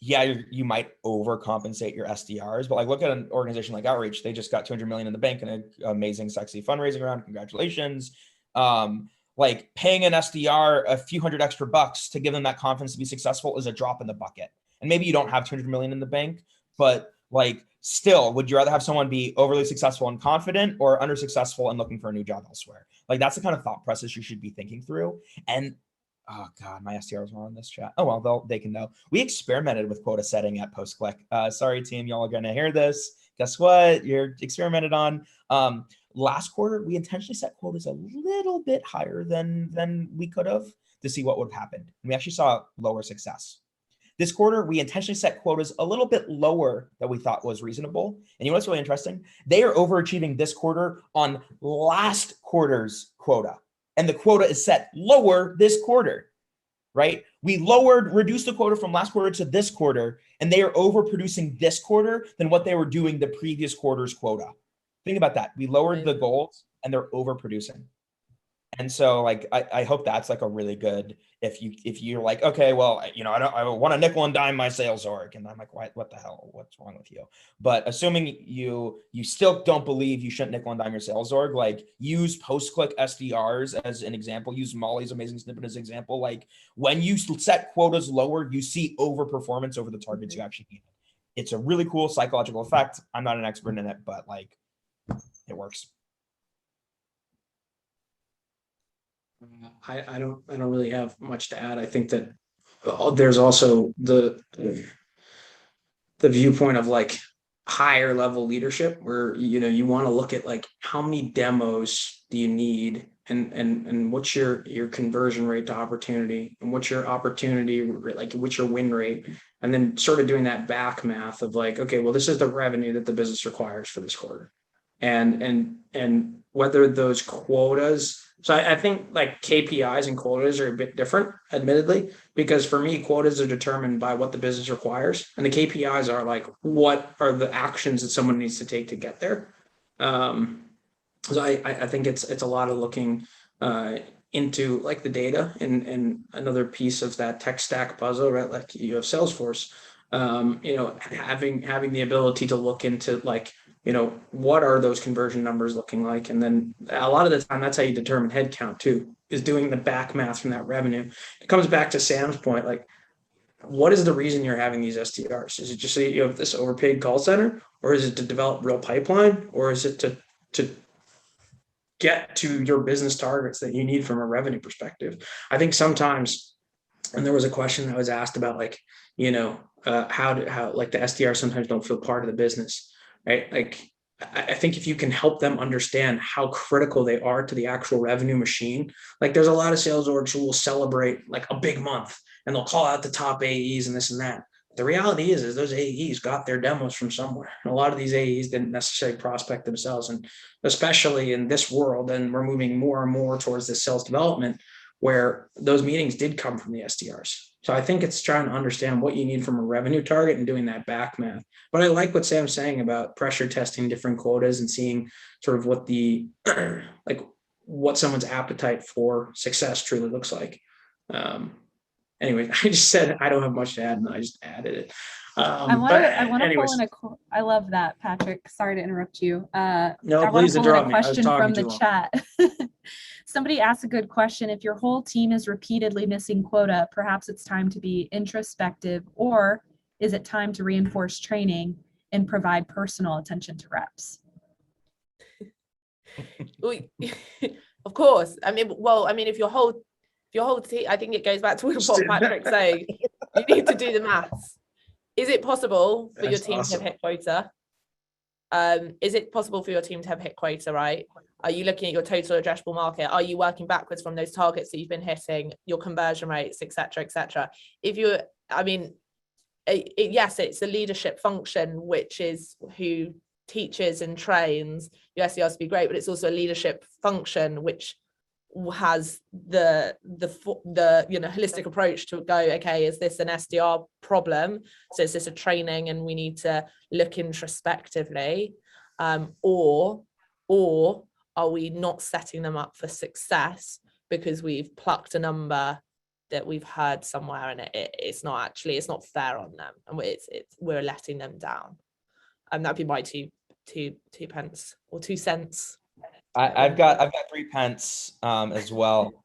yeah, you might overcompensate your SDRs, but look at an organization like Outreach. They just got 200 million in the bank in an amazing, sexy fundraising round. Congratulations. Paying an SDR a few hundred extra bucks to give them that confidence to be successful is a drop in the bucket. And maybe you don't have 200 million in the bank, but still, would you rather have someone be overly successful and confident, or under successful and looking for a new job elsewhere? That's the kind of thought process you should be thinking through. And oh God, my SDRs are on this chat. Oh, well, they can know. We experimented with quota setting at Postclick. Sorry, team, y'all are going to hear this. Guess what? You're experimented on. Last quarter, we intentionally set quotas a little bit higher than we could have to see what would have happened. And we actually saw lower success. This quarter, we intentionally set quotas a little bit lower than we thought was reasonable. And you know what's really interesting? They are overachieving this quarter on last quarter's quota. And the quota is set lower this quarter, right? We reduced the quota from last quarter to this quarter, and they are overproducing this quarter than what they were doing the previous quarter's quota. Think about that. We lowered the goals and they're overproducing. And so I hope that's a really good, if you're okay, well, I want to nickel and dime my sales org. And I'm what the hell, what's wrong with you? But assuming you still don't believe you shouldn't nickel and dime your sales org, use Postclick SDRs as an example, use Molly's amazing snippet as an example. When you set quotas lower, you see overperformance over the targets you actually need. It's a really cool psychological effect. I'm not an expert in it, but it works.
I don't really have much to add. I think that there's also the viewpoint of higher level leadership, where you want to look at how many demos do you need, and what's your conversion rate to opportunity, and what's your opportunity what's your win rate, and then sort of doing that back math of okay, well, this is the revenue that the business requires for this quarter, and whether those quotas. So I think KPIs and quotas are a bit different, admittedly, because for me, quotas are determined by what the business requires, and the KPIs are what are the actions that someone needs to take to get there. So I think it's a lot of looking into the data and another piece of that tech stack puzzle, right? You have Salesforce, You know, having the ability to look into like, you know, what are those conversion numbers looking like? And then a lot of the time, that's how you determine headcount too, is doing the back math from that revenue. It comes back to Sam's point, like, what is the reason you're having these SDRs? Is it just so you have this overpaid call center, or is it to develop real pipeline, or is it to get to your business targets that you need from a revenue perspective? I think sometimes, and there was a question that was asked about, like, you know, how like the SDR sometimes don't feel part of the business, right? Like, I think if you can help them understand how critical they are to the actual revenue machine, like there's a lot of sales orgs who will celebrate like a big month and they'll call out the top AEs and this and that. The reality is those AEs got their demos from somewhere. And a lot of these AEs didn't necessarily prospect themselves. And especially in this world, and we're moving more and more towards this sales development, where those meetings did come from the SDRs. So I think it's trying to understand what you need from a revenue target and doing that back math. But I like what Sam's saying about pressure testing different quotas and seeing sort of what the, like what someone's appetite for success truly looks like. Anyway, I just said I don't have much to add, and I just added it.
I want to pull in I love that, Patrick. Sorry to interrupt you.
No, please interrupt me. I was
Question
talking
from the
too long.
chat. Somebody asked a good question. If your whole team is repeatedly missing quota, perhaps it's time to be introspective, or is it time to reinforce training and provide personal attention to reps?
Of course. I mean, well, I mean, if your whole team, I think it goes back to what Patrick's saying. You need to do the maths. Is it possible for your team to have hit quota? Is it possible for your team to have hit quota, right? Are you looking at your total addressable market? Are you working backwards from those targets that you've been hitting, your conversion rates, et cetera, et cetera? If you, I mean, yes, it's a leadership function, which is who teaches and trains your SDRs to be great, but it's also a leadership function, which has the you know, holistic approach to go, okay, is this an SDR problem? So is this a training and we need to look introspectively, or are we not setting them up for success because we've plucked a number that we've heard somewhere and it's not fair on them, and we're letting them down? That'd be my two pence or 2 cents.
I've got 3 pence as well.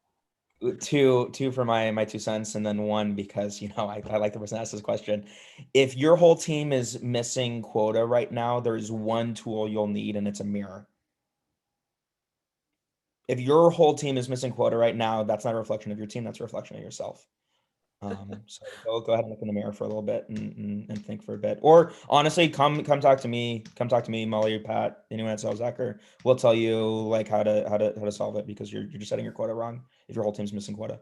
Two for my 2 cents, and then 1 because, you know, I like the person that asked this question. If your whole team is missing quota right now, there's one tool you'll need, and it's a mirror. If your whole team is missing quota right now, that's not a reflection of your team, that's a reflection of yourself. So go ahead and look in the mirror for a little bit and think for a bit. Or honestly, come talk to me. Come talk to me, Molly, Pat, anyone at Sales Hacker. We'll tell you like how to solve it, because you're just setting your quota wrong if your whole team's missing quota.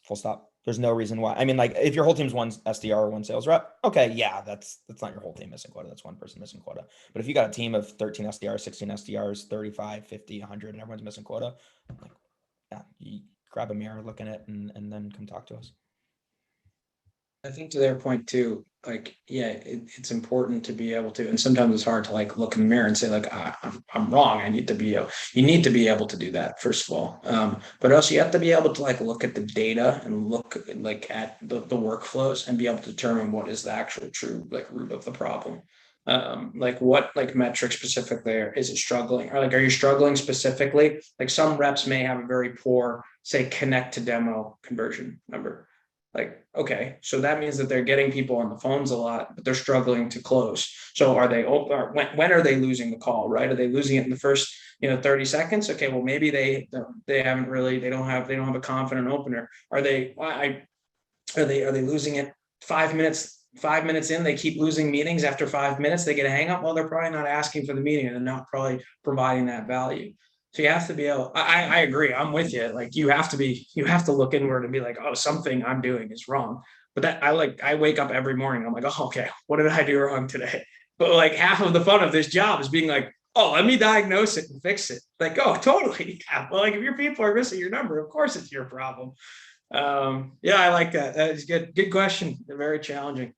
Full stop. There's no reason why. I mean, like, if your whole team's 1 SDR or 1 sales rep, okay, yeah, that's not your whole team missing quota. That's 1 person missing quota. But if you got a team of 13 SDRs, 16 SDRs, 35, 50, 100, and everyone's missing quota, like, yeah, you grab a mirror, look in it, and then come talk to us.
I think to their point too, like, yeah, it's important to be able to, and sometimes it's hard to like look in the mirror and say like, I'm wrong. You need to be able to do that, first of all. But also you have to be able to like look at the data and look like at the workflows and be able to determine what is the actual true like root of the problem. Like what like metric specifically is it struggling, or like, are you struggling specifically? Like some reps may have a very poor, say, connect to demo conversion number. Like, okay, so that means that they're getting people on the phones a lot, but they're struggling to close. So are they open? Or when are they losing the call? Right? Are they losing it in the first 30 seconds? Okay, well maybe they haven't really, they don't have a confident opener. Are they losing it 5 minutes? 5 minutes in, they keep losing meetings. After 5 minutes, they get a hang up. Well, they're probably not asking for the meeting and they're not probably providing that value. So you have to be able, I agree. I'm with you. Like you have to look inward and be like, oh, something I'm doing is wrong. But that I wake up every morning. I'm like, oh, okay, what did I do wrong today? But like half of the fun of this job is being like, oh, let me diagnose it and fix it. Like, oh, totally. Yeah. Well, like if your people are missing your number, of course it's your problem. Yeah, I like that. That is good. Good question. They're very challenging.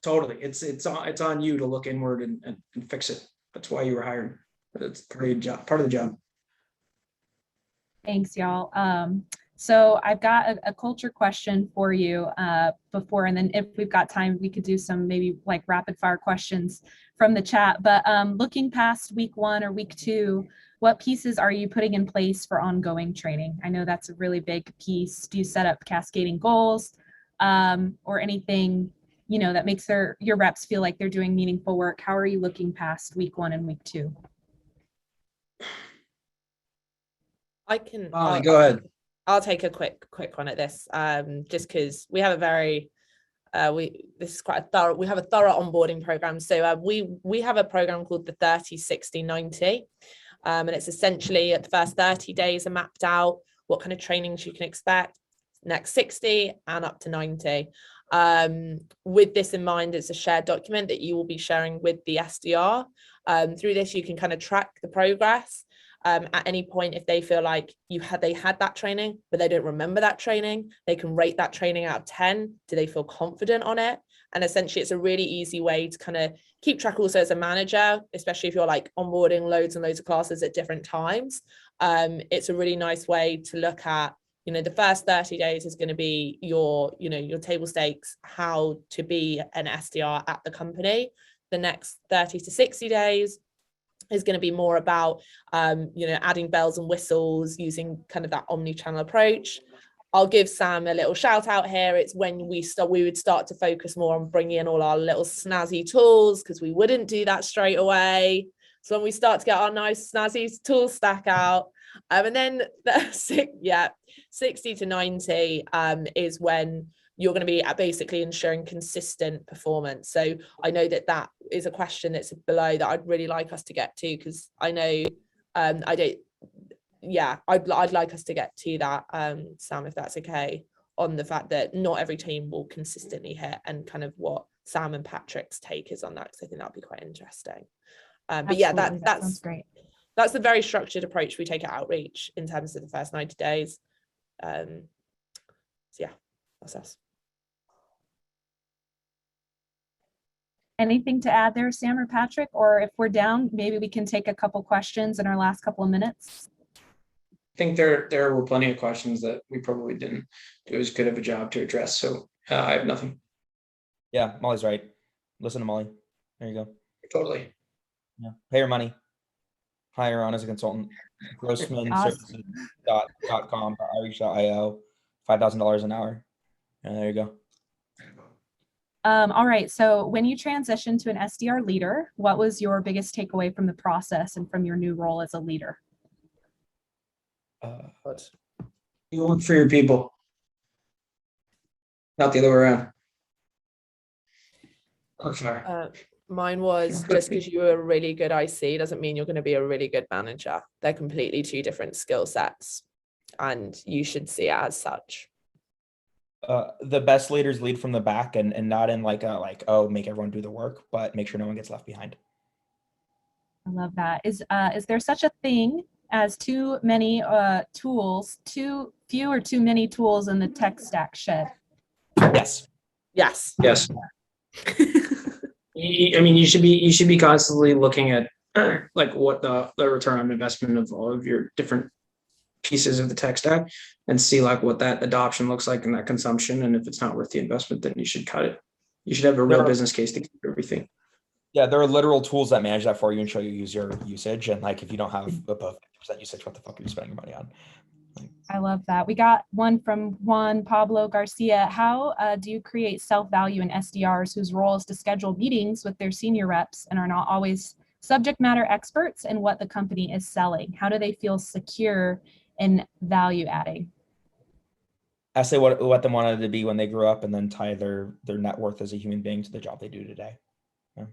Totally. It's on you to look inward and fix it. That's why you were hired. It's part of the job.
Thanks, y'all. So I've got a culture question for you before, and then if we've got time, we could do some maybe like rapid fire questions from the chat. But looking past week 1 or week 2, what pieces are you putting in place for ongoing training? I know that's a really big piece. Do you set up cascading goals or anything, you know, that makes your reps feel like they're doing meaningful work? How are you looking past week 1 and week 2?
I can
go ahead.
I'll take a quick one at this, just because we have a very this is quite a thorough, we have a thorough onboarding program. So we have a program called the 30, 60, 90. And it's essentially at the first 30 days are mapped out, what kind of trainings you can expect, next 60 and up to 90. With this in mind, it's a shared document that you will be sharing with the SDR. Through this, you can kind of track the progress. At any point, if they feel like they had that training, but they don't remember that training, they can rate that training out of 10. Do they feel confident on it? And essentially, it's a really easy way to kind of keep track also as a manager, especially if you're like onboarding loads and loads of classes at different times. It's a really nice way to look at, you know, the first 30 days is going to be your table stakes, how to be an SDR at the company. The next 30 to 60 days is going to be more about, adding bells and whistles, using kind of that omni-channel approach. I'll give Sam a little shout out here. It's when we would start to focus more on bringing in all our little snazzy tools, because we wouldn't do that straight away. So when we start to get our nice snazzy tool stack out, and then 60 to 90 is when you're going to be basically ensuring consistent performance. So I know that is a question that's below that I'd really like us to get to, because I know I'd like us to get to that, Sam, if that's okay, on the fact that not every team will consistently hit, and kind of what Sam and Patrick's take is on that, because I think that'd be quite interesting. But yeah, that sounds great. That's the very structured approach we take at Outreach in terms of the first 90 days. So yeah, that's us.
Anything to add there, Sam or Patrick? Or if we're down, maybe we can take a couple questions in our last couple of minutes.
I think there were plenty of questions that we probably didn't do as good of a job to address. So I have nothing.
Yeah, Molly's right. Listen to Molly. There you go.
Totally.
Yeah. Pay your money. Hire on as a consultant. Grossman services.com, outreach.io, $5,000 an hour. And there you go.
All right. So when you transitioned to an SDR leader, what was your biggest takeaway from the process and from your new role as a leader?
You work for your people, not the other way around. Oh, sorry.
Mine was, just because you were a really good IC doesn't mean you're going to be a really good manager. They're completely two different skill sets, and you should see it as such.
The best leaders lead from the back, and not in make everyone do the work, but make sure no one gets left behind.
I love that. Is there such a thing as too many tools, too few or too many tools in the tech stack shed?
Yes.
I mean, you should be constantly looking at like what the return on investment of all of your different pieces of the tech stack, and see like what that adoption looks like and that consumption. And if it's not worth the investment, then you should cut it. You should have a real business case to keep everything.
Yeah, there are literal tools that manage that for you and show you your usage. And like, if you don't have above 50% usage, what the fuck are you spending your money on?
I love that. We got one from Juan Pablo Garcia. How do you create self-value in SDRs whose role is to schedule meetings with their senior reps and are not always subject matter experts in what the company is selling? How do they feel secure in value adding?
Ask them what they wanted to be when they grew up, and then tie their net worth as a human being to the job they do today.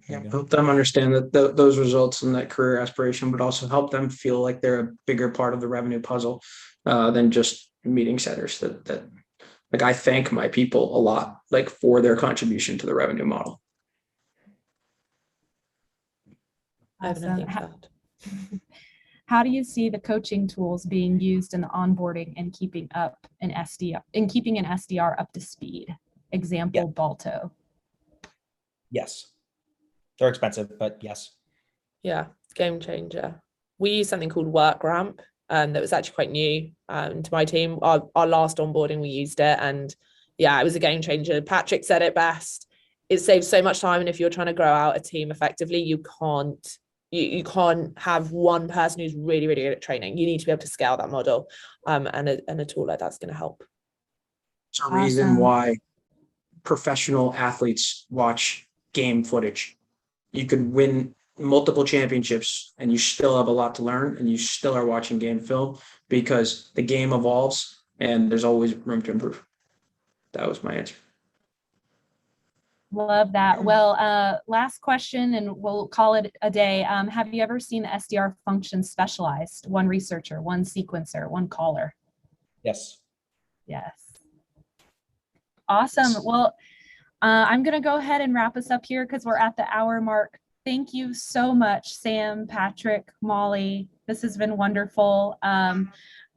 Help them understand that those results and that career aspiration, but also help them feel like they're a bigger part of the revenue puzzle than just meeting setters. That like, I thank my people a lot, like, for their contribution to the revenue model.
Awesome. How do you see the coaching tools being used in the onboarding and keeping an SDR up to speed? Example, Balto.
Yes. They're expensive, but yes.
Yeah, game changer. We use something called Work Ramp that was actually quite new to my team. Our last onboarding, we used it, and yeah, it was a game changer. Patrick said it best. It saves so much time, and if you're trying to grow out a team effectively, you can't have one person who's really, really good at training. You need to be able to scale that model, and a tool like that's going to help.
It's a reason why professional athletes watch game footage. You could win multiple championships and you still have a lot to learn, and you still are watching game film, because the game evolves and there's always room to improve. That was my answer.
Love that. Well, last question and we'll call it a day. Have you ever seen the SDR function specialized? One researcher, one sequencer, one caller?
Yes.
Yes. Awesome. Well, I'm going to go ahead and wrap us up here because we're at the hour mark. Thank you so much, Sam, Patrick, Molly. This has been wonderful.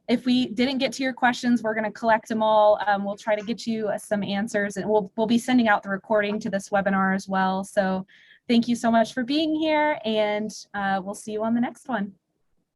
If we didn't get to your questions, we're going to collect them all. We'll try to get you some answers, and we'll be sending out the recording to this webinar as well. So thank you so much for being here, and we'll see you on the next one.